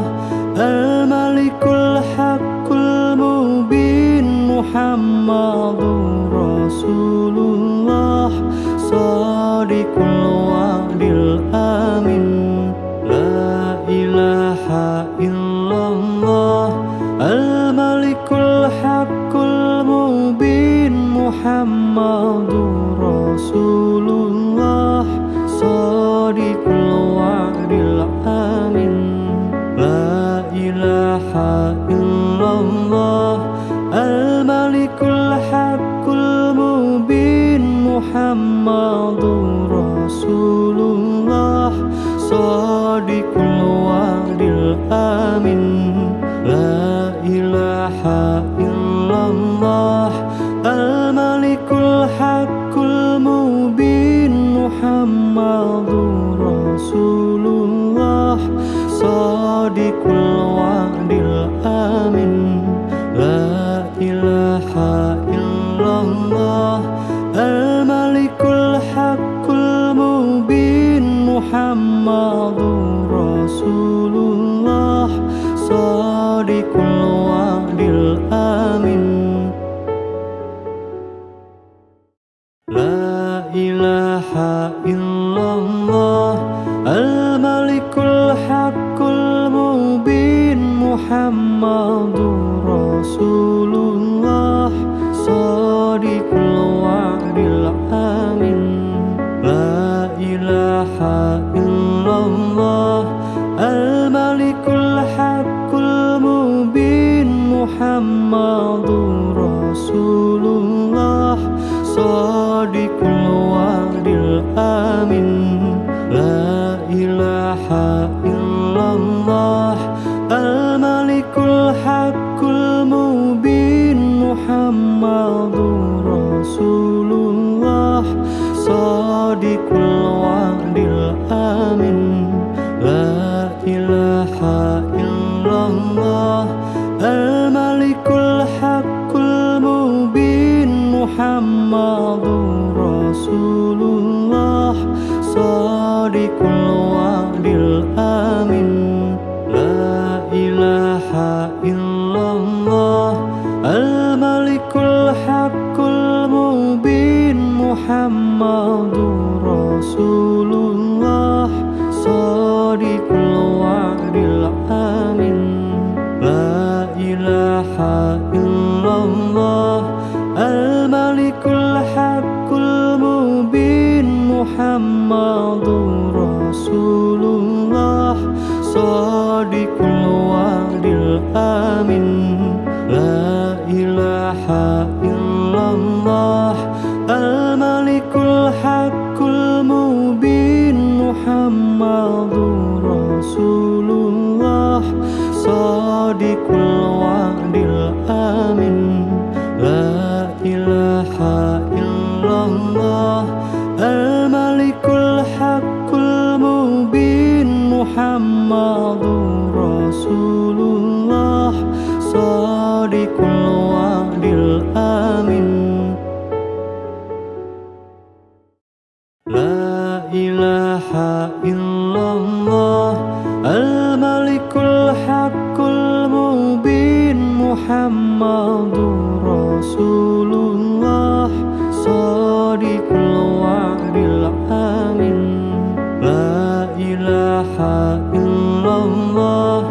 A: al-malikul haqqul mubin Muhammadur Rasulullah Shadiqul wa'dil amin. La ilaha illallah al-malikul haqqul mubin Muhammadur Rasulullah Shadiqul wa'dil amin. La ilaha illallah al-malikul haqqul mubin Muhammadur Rasulullah Shadiqul wa'dil amin. La ilaha illallah al-malikul haqqul mubin Muhammadur Rasulullah Shadiqul wa'dil amin. La ilaha illallah al-malikul haqqul mubin Muhammadur Rasulullah Shadiqul wa'dil amin. La ilaha illallah al-malikul haqqul mubin Muhammadur Rasulullah Shadiqul wa'dil amin. الآمن لا إله إلا الله الملك الحق المبين محمد رسول الله صادق الوعد الآمن لا إله إلا الله الملك الحق المبين محمد رسول الله صادق الوعد الآمن لا إله إلا الله الملك الحق المبين محمد رسول الله صادق الوعد الآمن لا إله إلا الله الملك الحق المبين محمد رسول الله صادق الوعد الآمن لا إله إلا الله الملك الحق المبين محمد رسول الله صادق الوعد الآمن لا إله إلا الله الملك الحق المبين محمد رسول الله صادق الوعد الآمن لا إله إلا الله الملك الحق المبين محمد رسول الله صادق الوعد الآمن لا إله إلا الله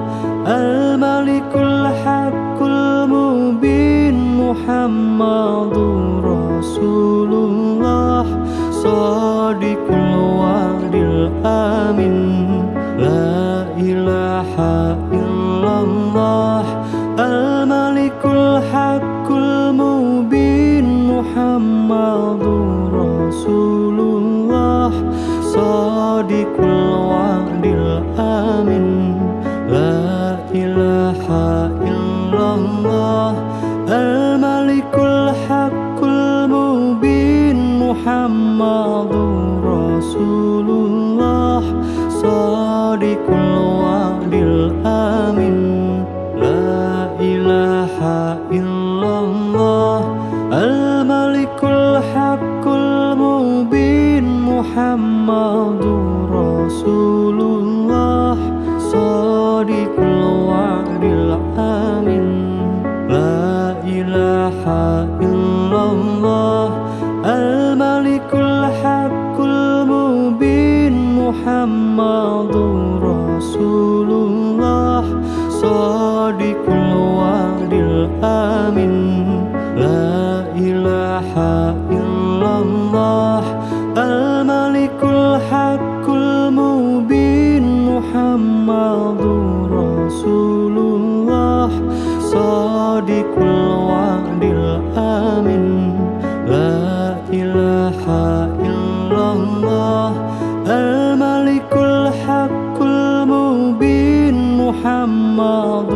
A: الملك الحق المبين محمد رسول الله صادق الوعد الآمن لا إله إلا الله الملك الحق المبين محمد رسول الله صادق الوعد الآمن لا إله إلا الله الملك الحق المبين محمد رسول الله صادق الوعد الآمن لا إله إلا الله الملك الحق المبين محمد رسول الله صادق الوعد الآمن لا إله إلا الله الملك الحق المبين محمد رسول الله صادق الوعد الآمن لا إله إلا الله الملك الحق المبين محمد رسول الله صادق الوعد الآمن لا إله إلا الله الملك الحق المبين محمد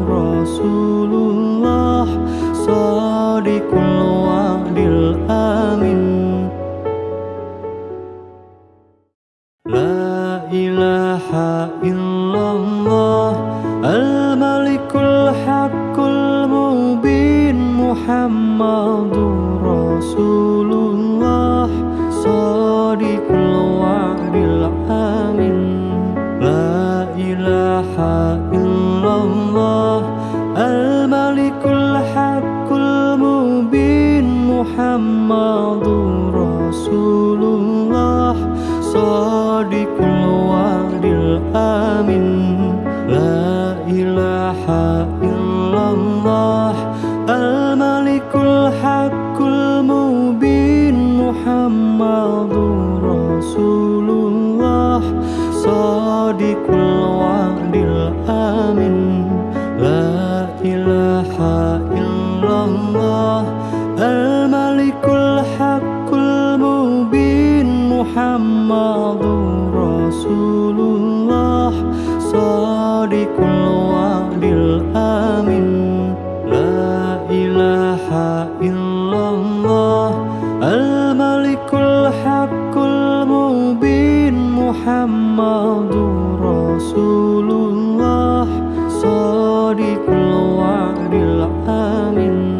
A: رسول الله صادق الوعد الآمن لا إله إلا الله الملك الحق المبين محمد رسول الله صادق الوعد الآمن لا إله إلا الله الملك الحق المبين محمد رسول الله صادق الوعد الآمن لا إله إلا الله الملك الحق المبين محمد رسول الله صادق الوعد الآمن لا إله إلا الله الملك الحق المبين Muhammadur Rasulullah Shadiqul wa'dil amin. La ilaha illallah al-malikul haqqul mubin Muhammadur Rasulullah Shadiqul wa'dil amin.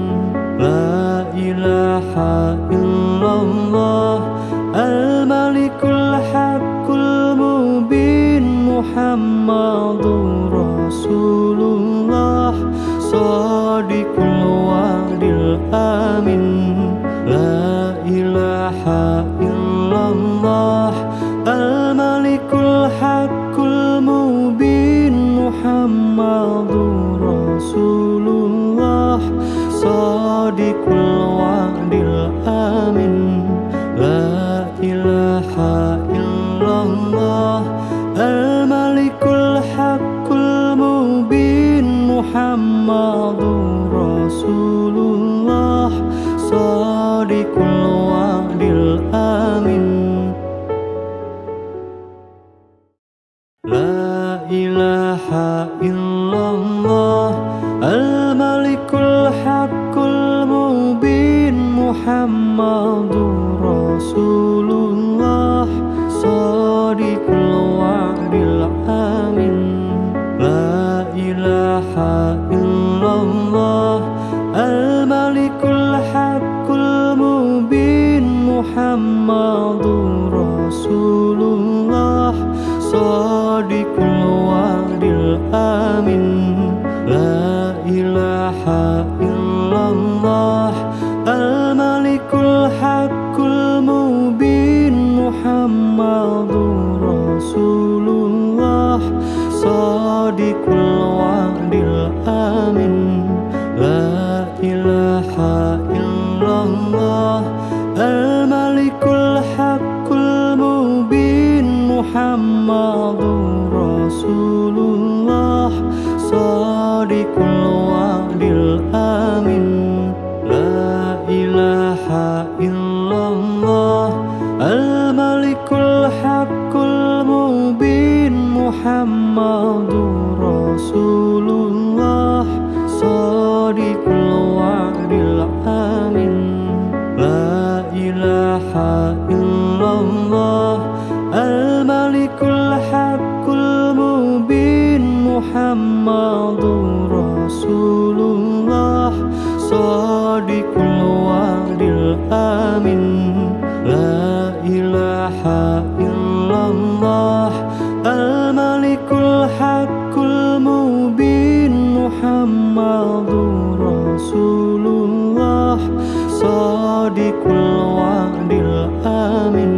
A: La ilaha illallah al-malikul haqqul mubin Muhammadur Rasulullah Shadiqul wa'dil amin. La ilaha illallah al-malikul haqqul mubin Muhammadur Rasulullah Shadiqul wa'dil amin. La ilaha illallah al-malikul haqqul mubin Muhammadur Rasulullah Shadiqul wa'dil amin. La ilaha illallah al-malikul haqqul mubin Muhammadur Rasulullah Shadiqul wa'dil amin. La ilaha illallah al-malikul haqqul mubin Muhammadur Rasulullah Shadiqul wa'dil amin. La ilaha illallah al-malikul haqqul mubin Muhammadur Rasulullah Shadiqul wa'dil amin. La ilaha illallah al-malikul haqqul mubin Muhammadur Rasulullah Shadiqul wa'dil amin. La ilaha illallah al-malikul haqqul mubin Muhammadur Rasulullah Shadiqul wa'dil amin. La ilaha illallah al-malikul haqqul mubin Muhammadur Rasulullah Shadiqul wa'dil amin. La ilaha illallah al-malikul haqqul mubin Muhammadur Rasulullah Shadiqul wa'dil amin.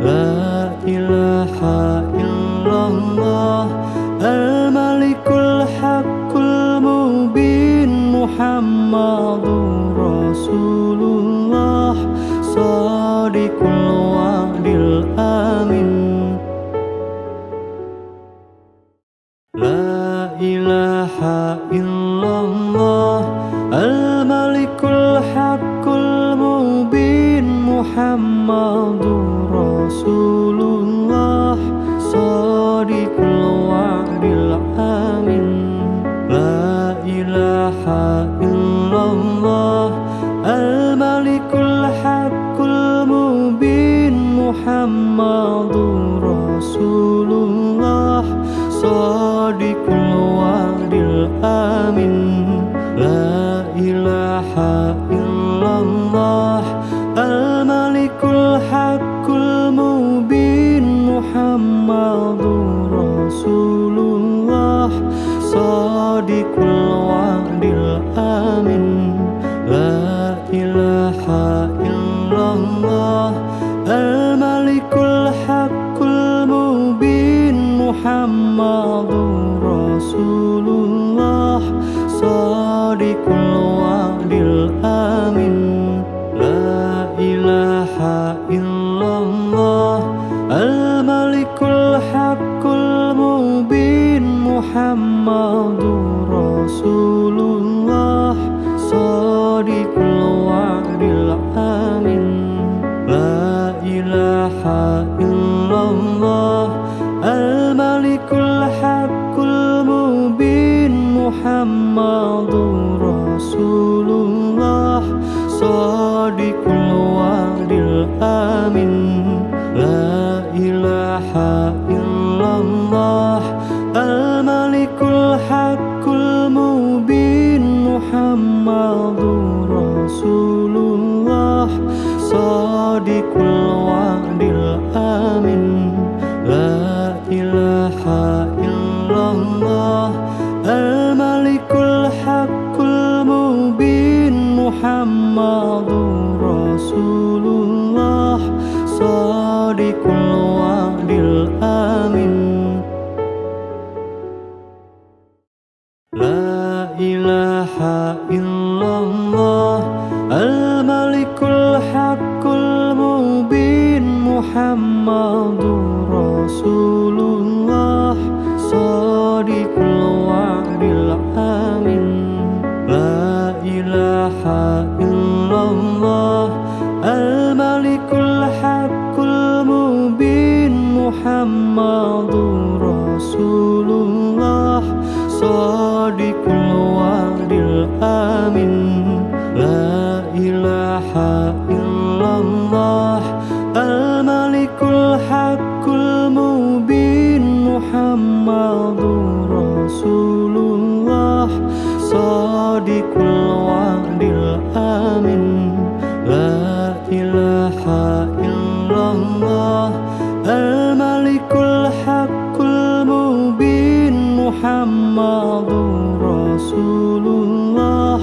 A: La ilaha illallah al-malikul haqqul mubin Muhammadur Rasulullah Shadiqul wa'dil amin. La ilaha illallah al-malikul haqqul mubin Muhammadur Rasulullah Shadiqul wa'dil amin. La ilaha illallah al-malikul haqqul mubin Muhammadur Rasulullah Shadiqul wa'dil amin. La ilaha illallah al-malikul haqqul mubin Muhammadur Rasulullah Shadiqul wa'dil amin. La ilaha illallah al-malikul haqqul mubin Muhammadur Rasulullah Shadiqul wa'dil amin. La ilaha illallah al-malikul haqqul mubin Muhammadur Rasulullah Shadiqul wa'dil amin. La ilaha illallah al-malikul haqqul mubin Muhammadur Rasulullah shadiqul wa'dil amin. La ilaha illallah al-malikul haqqul mubin Muhammadur Rasulullah shadiqul wa'dil amin. La ilaha illallah al-malikul haqqul mubin Muhammadur Rasulullah shadiqul wa'dil amin. La ilaha illallah al-malikul haqqul mubin Muhammadur Rasulullah shadiqul wa'dil amin. La ilaha illallah al-malikul haqqul mubin Muhammadur Rasulullah shadiqul wa'dil amin. La ilaha illallah al-malikul haqqul mubin Muhammadur Rasulullah shadiqul wa'dil amin. La ilaha illallah al-malikul haqqul mubin Muhammadur Rasulullah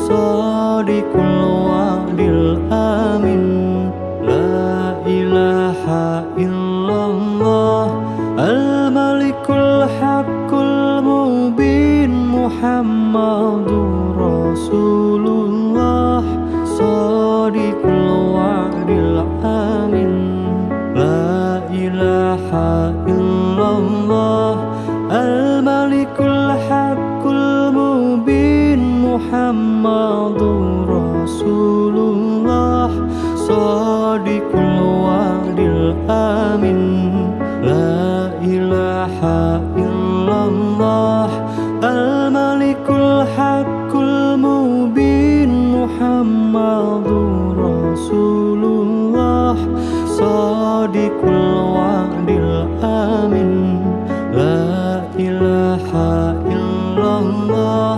A: shadiqul wa'dil amin. La ilaha illallah al-malikul haqqul mubin Muhammadur Rasulullah shadiqul wa'dil amin. La ilaha illallah al-malikul haqqul mubin Muhammadur Rasulullah shadiqul wa'dil amin. La ilaha illallah al-malikul haqqul mubin Muhammadur Rasulullah shadiqul wa'dil amin. La ilaha illallah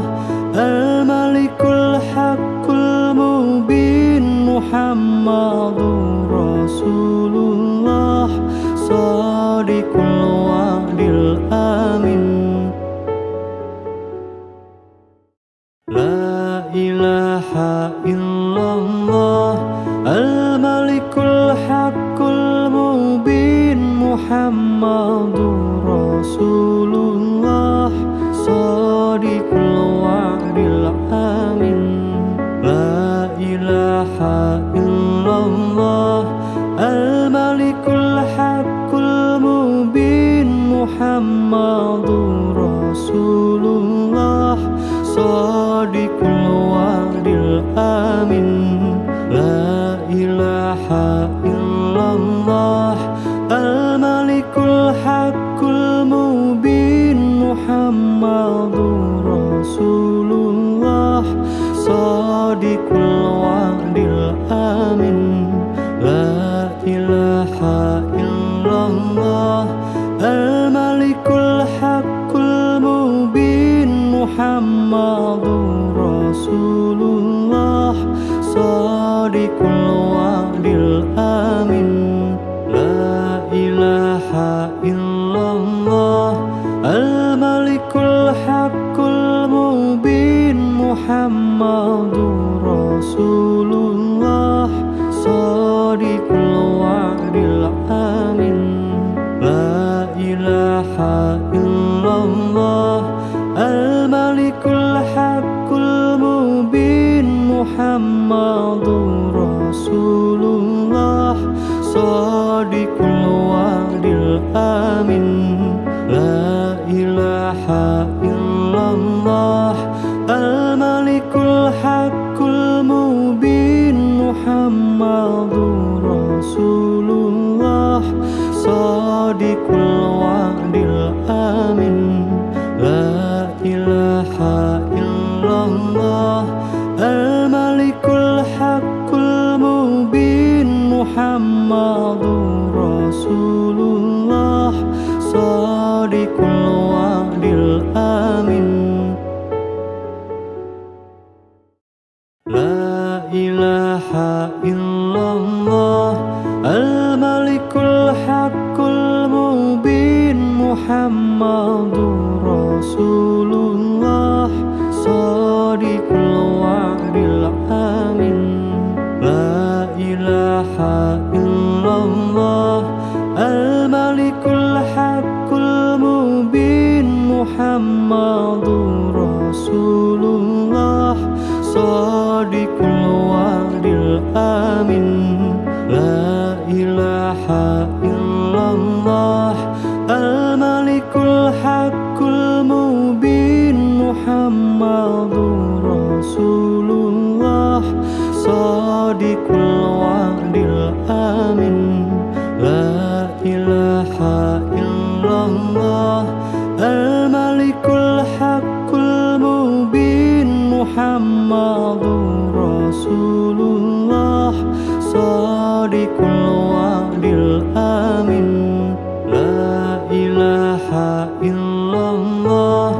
A: al-malikul haqqul mubin Muhammadur Rasulullah shadiqul wa'dil amin. La ilaha illallah al-malikul haqqul mubin Muhammadur Rasulullah shadiqul wa'dil amin. La ilaha illallah al-malikul haqqul mubin Muhammadur Rasulullah shadiqul wa'dil amin. La ilaha illallah al-malikul haqqul mubin Muhammadur Rasulullah shadiqul wa'dil amin. La ilaha illallah al-malikul haqqul mubin Muhammadur Rasulullah shadiqul wa'dil amin. La ilaha illallah al-malikul haqqul mubin Muhammadur Rasulullah shadiqul wa'dil amin. La ilaha illallah al-malikul haqqul mubin Muhammadur Rasulullah shadiqul wa'dil amin. La ilaha illallah al-malikul haqqul mubin Muhammadur Rasulullah Shadiqul wa'dil amin. La ilaha illallah al-malikul haqqul mubin Muhammadur Rasulullah Shadiqul wa'dil amin. La ilaha illallah al-malikul haqqul mubin Muhammadur Rasulullah Shadiqul wa'dil amin. La ilaha illallah al-malikul haqqul mubin Muhammadur Rasulullah Shadiqul wa'dil amin. La ilaha illallah al-malikul haqqul mubin Muhammadur Rasulullah Shadiqul wa'dil amin. La ilaha illallah al-malikul haqqul mubin Muhammadur Rasulullah Shadiqul wa'dil amin. La ilaha illallah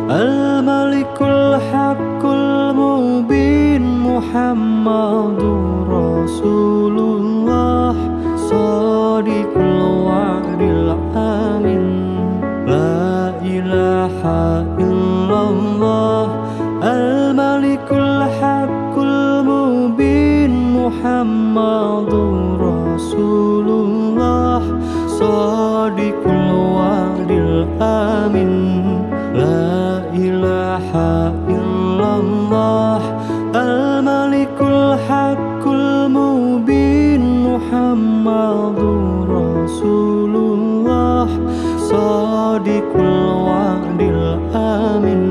A: al-malikul haqqul mubin Muhammadur Rasulullah Shadiqul wa'dil amin. La ilaha illallah al-malikul haqqul mubin Muhammadur Rasulullah Shadiqul wa'dil amin. La ilaha illallah al-malikul haqqul mubin Muhammadur Rasulullah Shadiqul wa'dil amin.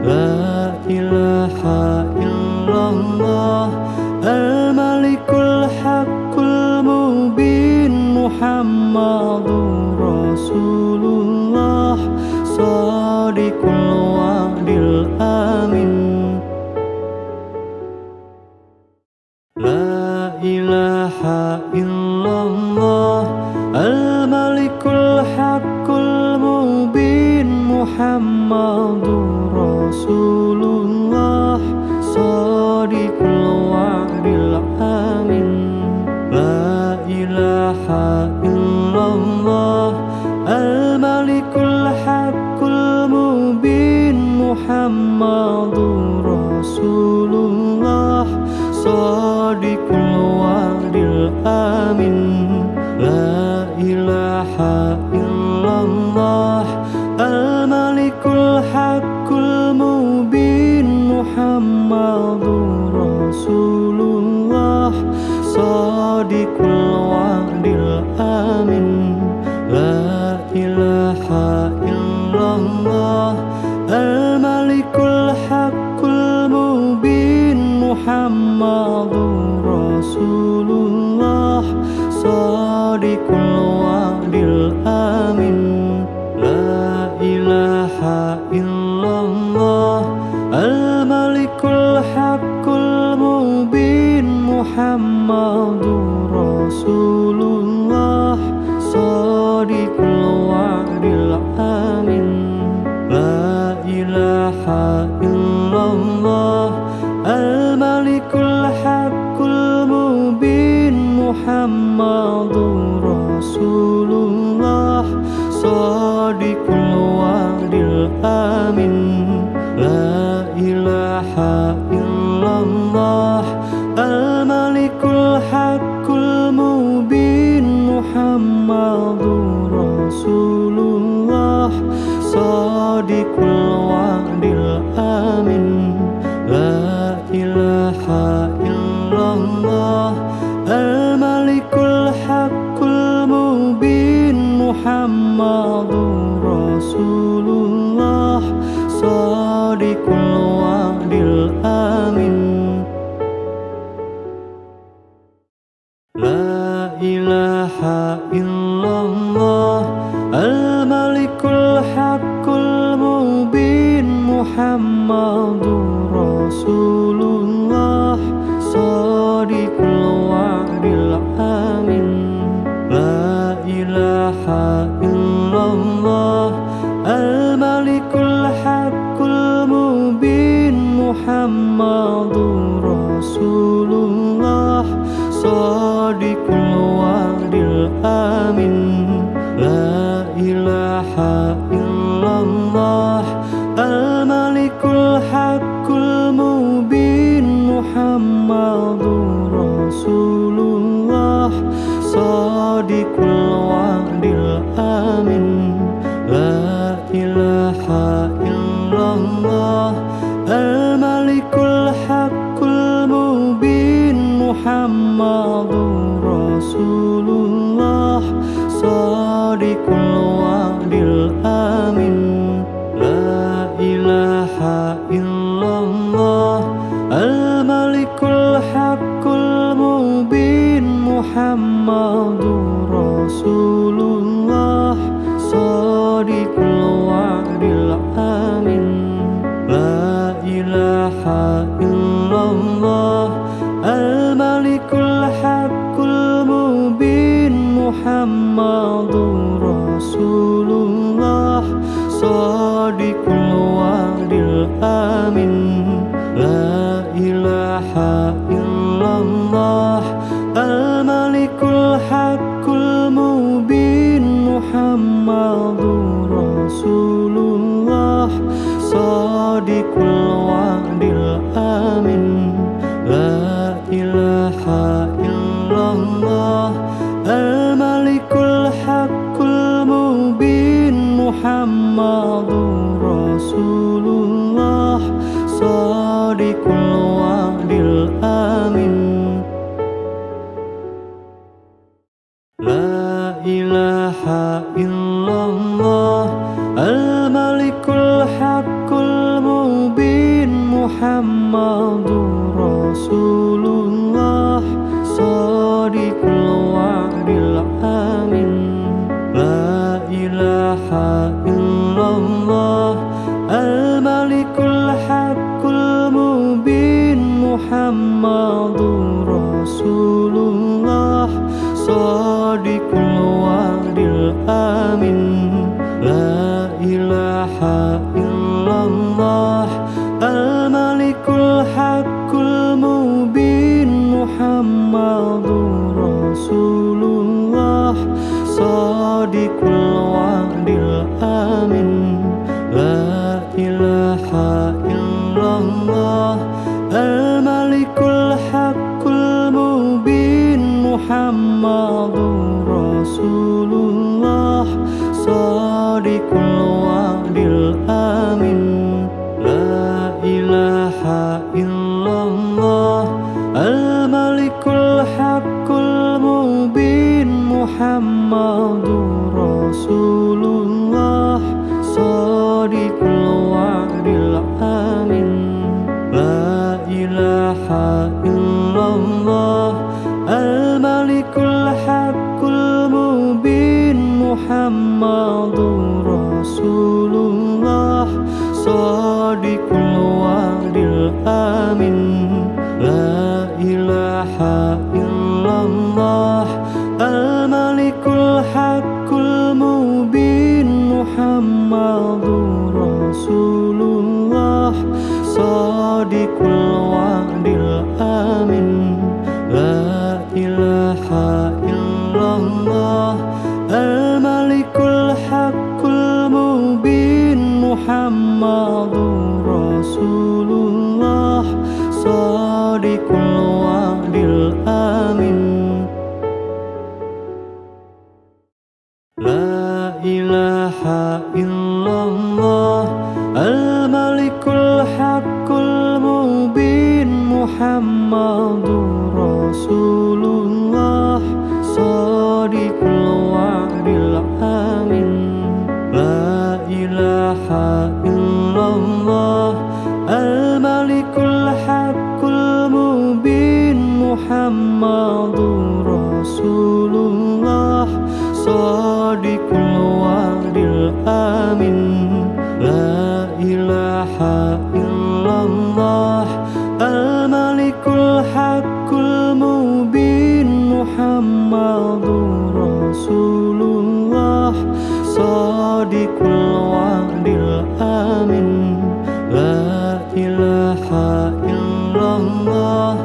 A: La ilaha illallah al-malikul haqqul mubin Muhammadur Rasulullah Shadiqul wa'dil amin. La ilaha illallah al-malikul haqqul mubin Muhammadur Rasulullah Shadiqul wa'dil amin. La ilaha illallah al-malikul haqqul mubin Muhammadur Rasulullah Shadiqul wa'dil amin. La ilaha illallah al-malikul haqqul mubin Muhammadur Rasulullah Shadiqul wa'dil amin. La ilaha illallah al-malikul haqqul mubin Muhammadur Rasulullah Shadiqul wa'dil amin. La ilaha illallah al-malikul haqqul mubin Muhammadur Rasulullah Shadiqul wa'dil amin. La ilaha illallah al-malikul haqqul mubin Muhammadur Rasulullah Shadiqul wa'dil amin. La ilaha illallah al-malikul haqqul mubin Muhammadur Rasulullah Shadiqul wa'dil amin. La ilaha illallah al-malikul haqqul mubin Muhammadur Rasulullah Shadiqul wa'dil amin. La ilaha illallah ilaha illallah al-malikul haqqul mubin Muhammadur Rasulullah shadiqul wa'dil amin la ilaha illallah al-malikul haqqul mubin Muhammadur Rasulullah shadiqul wa'dil amin la ilaha illallah al-malikul haqqul mubin Muhammadur Rasulullah shadiqul wa'dil amin la ilaha illallah al-malikul haqqul mubin Muhammadur Rasulullah shadiqul wa'dil amin la ilaha illallah al-malikul haqqul mubin Muhammadur Rasulullah shadiqul wa'dil amin la ilaha illallah al-malikul haqqul mubin Muhammadur Rasulullah shadiqul wa'dil amin la ilaha illallah al-malikul haqqul mubin Muhammadur Rasulullah shadiqul wa'dil amin la ilaha illallah al-malikul haqqul mubin Muhammadur Rasulullah shadiqul wa'dil amin la ilaha illallah al-malikul haqqul mubin Muhammadur Rasulullah shadiqul wa'dil amin la ilaha illallah al-malikul haqqul mubin Muhammadur Rasulullah shadiqul wa'dil amin la ilaha illallah al-malikul haqqul mubin Muhammadur Rasulullah shadiqul wa'dil amin la ilaha illallah al-malikul haqqul mubin Muhammadur Rasulullah shadiqul wa'dil amin la ilaha illallah al-malikul haqqul mubin Muhammadur Rasulullah shadiqul wa'dil amin la ilaha illallah al-malikul haqqul mubin Muhammadur Rasulullah shadiqul wa'dil amin la ilaha illallah al-malikul haqqul mubin Muhammadur Rasulullah shadiqul wa'dil amin la ilaha illallah al-malikul haqqul mubin Muhammadur Rasulullah shadiqul wa'dil amin la ilaha illallah al-malikul haqqul mubin Muhammadur Rasulullah shadiqul wa'dil amin la ilaha illallah al-malikul haqqul mubin Muhammadur Rasulullah Shadiqul wa'dil amin. La ilaha illallah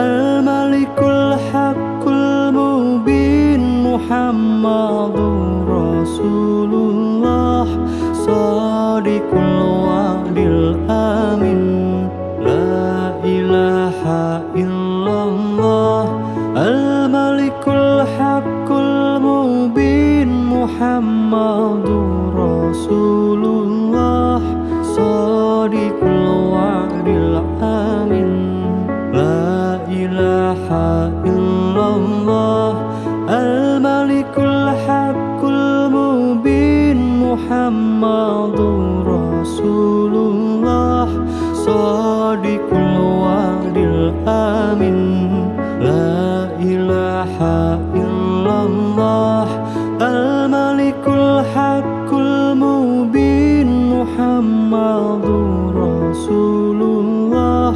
A: al-malikul haqqul mubin. Muhammadur Rasulullah Shadiqul wa'dil amin. La ilaha illallah al-malikul haqqul mubin. Muhammadur Rasulullah Shadiqul wa'dil amin. La ilaha illallah al-malikul haqqul mubin. Muhammadur Rasulullah Shadiqul wa'dil amin. La ilaha illallah al-malikul haqqul mubin. Muhammadur Rasulullah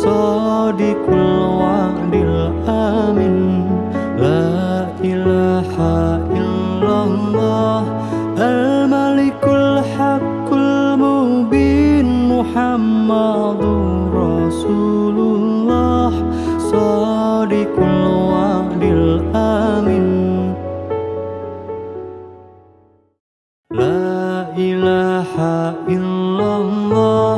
A: Shadiqul wa'dil amin. La ilaha illallah al-malikul haqqul mubin. Muhammadur Rasulullah Shadiqul wa'dil amin. La ilaha illallah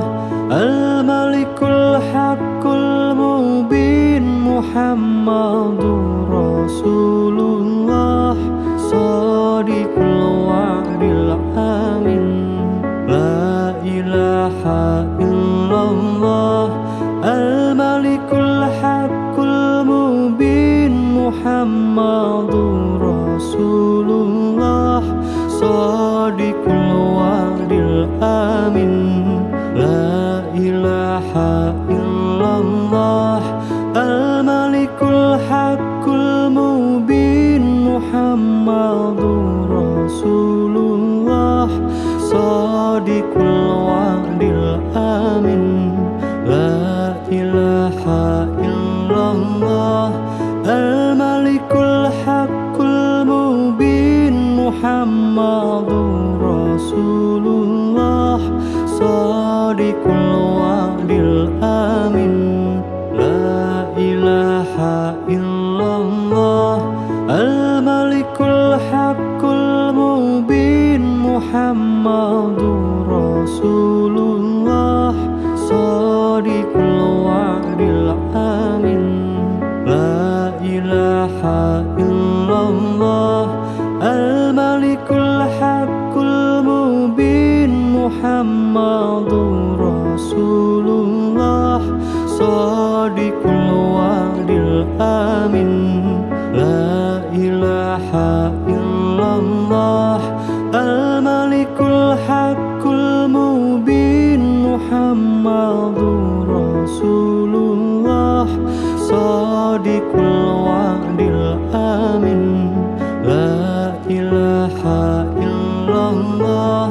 A: al-malikul haqqul mubin. Muhammadur Rasulullah Shadiqul wa'dil amin. La ilaha illallah al-malikul haqqul mubin. Muhammadur Rasulullah Shadiqul wa'dil amin. La ilaha illallah al-malikul haqqul mubin. Muhammadur Rasulullah Shadiqul wa'dil amin. La ilaha illallah al-malikul haqqul mubin. Muhammadur Rasulullah Shadiqul wa'dil amin. La ilaha illallah al-malikul haqqul mubin. Muhammadur Rasulullah Shadiqul wa'dil amin. La ilaha illallah al-malikul haqqul mubin. Muhammadur Rasulullah Shadiqul wa'dil amin. La ilaha illallah al-malikul haqqul mubin. Muhammadur Rasulullah Shadiqul wa'dil amin. La ilaha illallah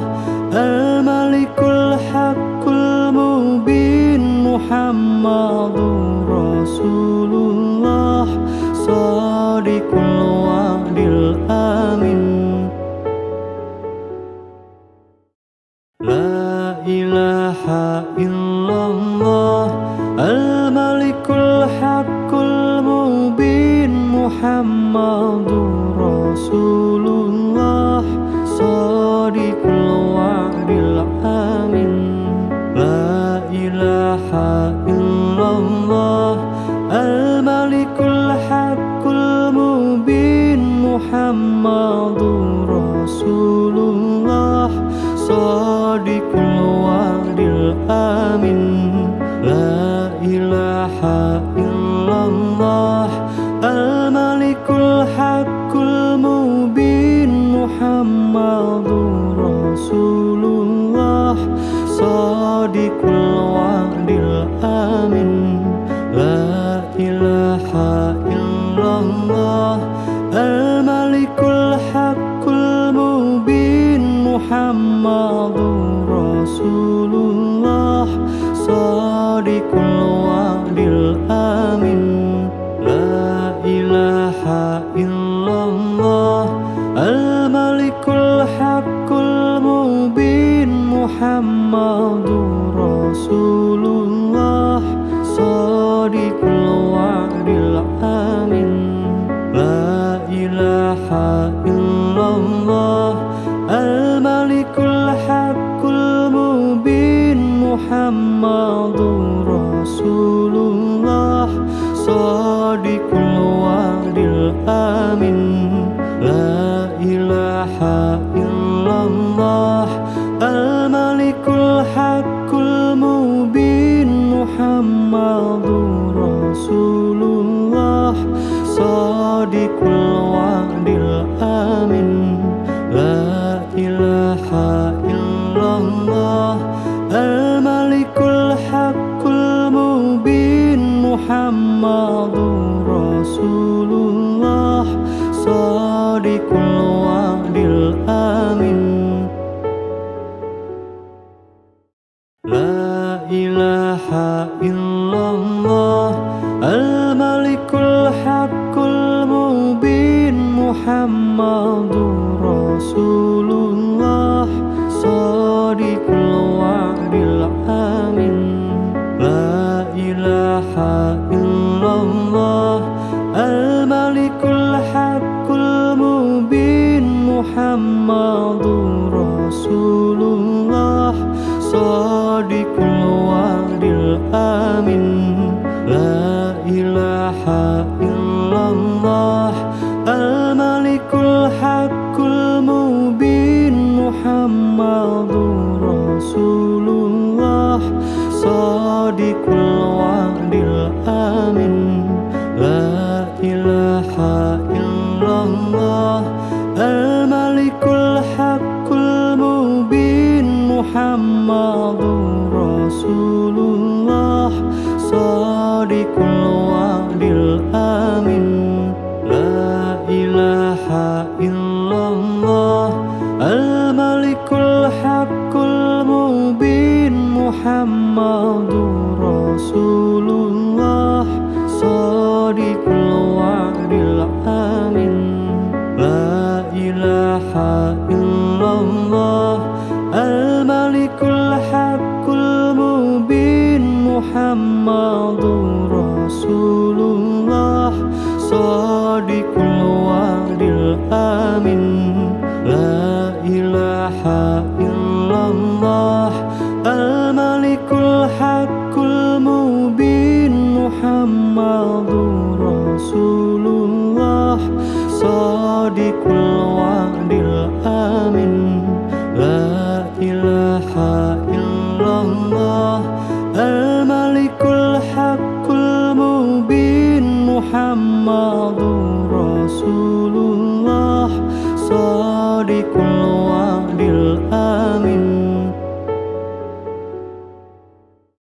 A: al-malikul haqqul mubin. Muhammadur Rasulullah Shadiqul wa'dil amin. La ilaha illallah al-malikul haqqul mubin. Muhammadur Rasulullah Shadiqul wa'dil amin. La ilaha illallah al-malikul haqqul mubin. Muhammadur Rasulullah Shadiqul wa'dil amin. La ilaha illallah al-malikul haqqul mubin. Muhammadur Rasulullah Shadiqul wa'dil amin. La ilaha illallah al-malikul haqqul mubin. Muhammadur Rasulullah Shadiqul wa'dil amin. La ilaha illallah al-malikul haqqul mubin Muhammadur Rasulullah Shadiqul wa'dil amin. La ilaha illallah al-malikul haqqul mubin Muhammadur Rasulullah Shadiqul wa'dil amin. La ilaha illallah al-malikul haqqul mubin Muhammadur Rasulullah Shadiqul wa'dil amin. La ilaha illallah al-malikul haqqul mubin Muhammadur Rasulullah Shadiqul wa'dil amin. La ilaha illallah al-malikul haqqul mubin Muhammadur Rasulullah Shadiqul wa'dil amin. La ilaha illallah al-malikul haqqul mubin Muhammadur Rasulullah Shadiqul wa'dil amin. La ilaha illallah al-malikul haqqul mubin Muhammadur Rasulullah Shadiqul wa'dil amin. La ilaha illallah al-malikul haqqul mubin Muhammadur Rasulullah Shadiqul wa'dil amin. La ilaha illallah al-malikul haqqul mubin Muhammadur Rasulullah Shadiqul wa'dil amin. La ilaha illallah al-malikul haqqul mubin Muhammadur Rasulullah Shadiqul wa'dil amin. La ilaha illallah al-malikul haqqul mubin Muhammadur Rasulullah Shadiqul wa'dil amin. La ilaha illallah al-malikul haqqul mubin Muhammadur Rasulullah Shadiqul wa'dil amin.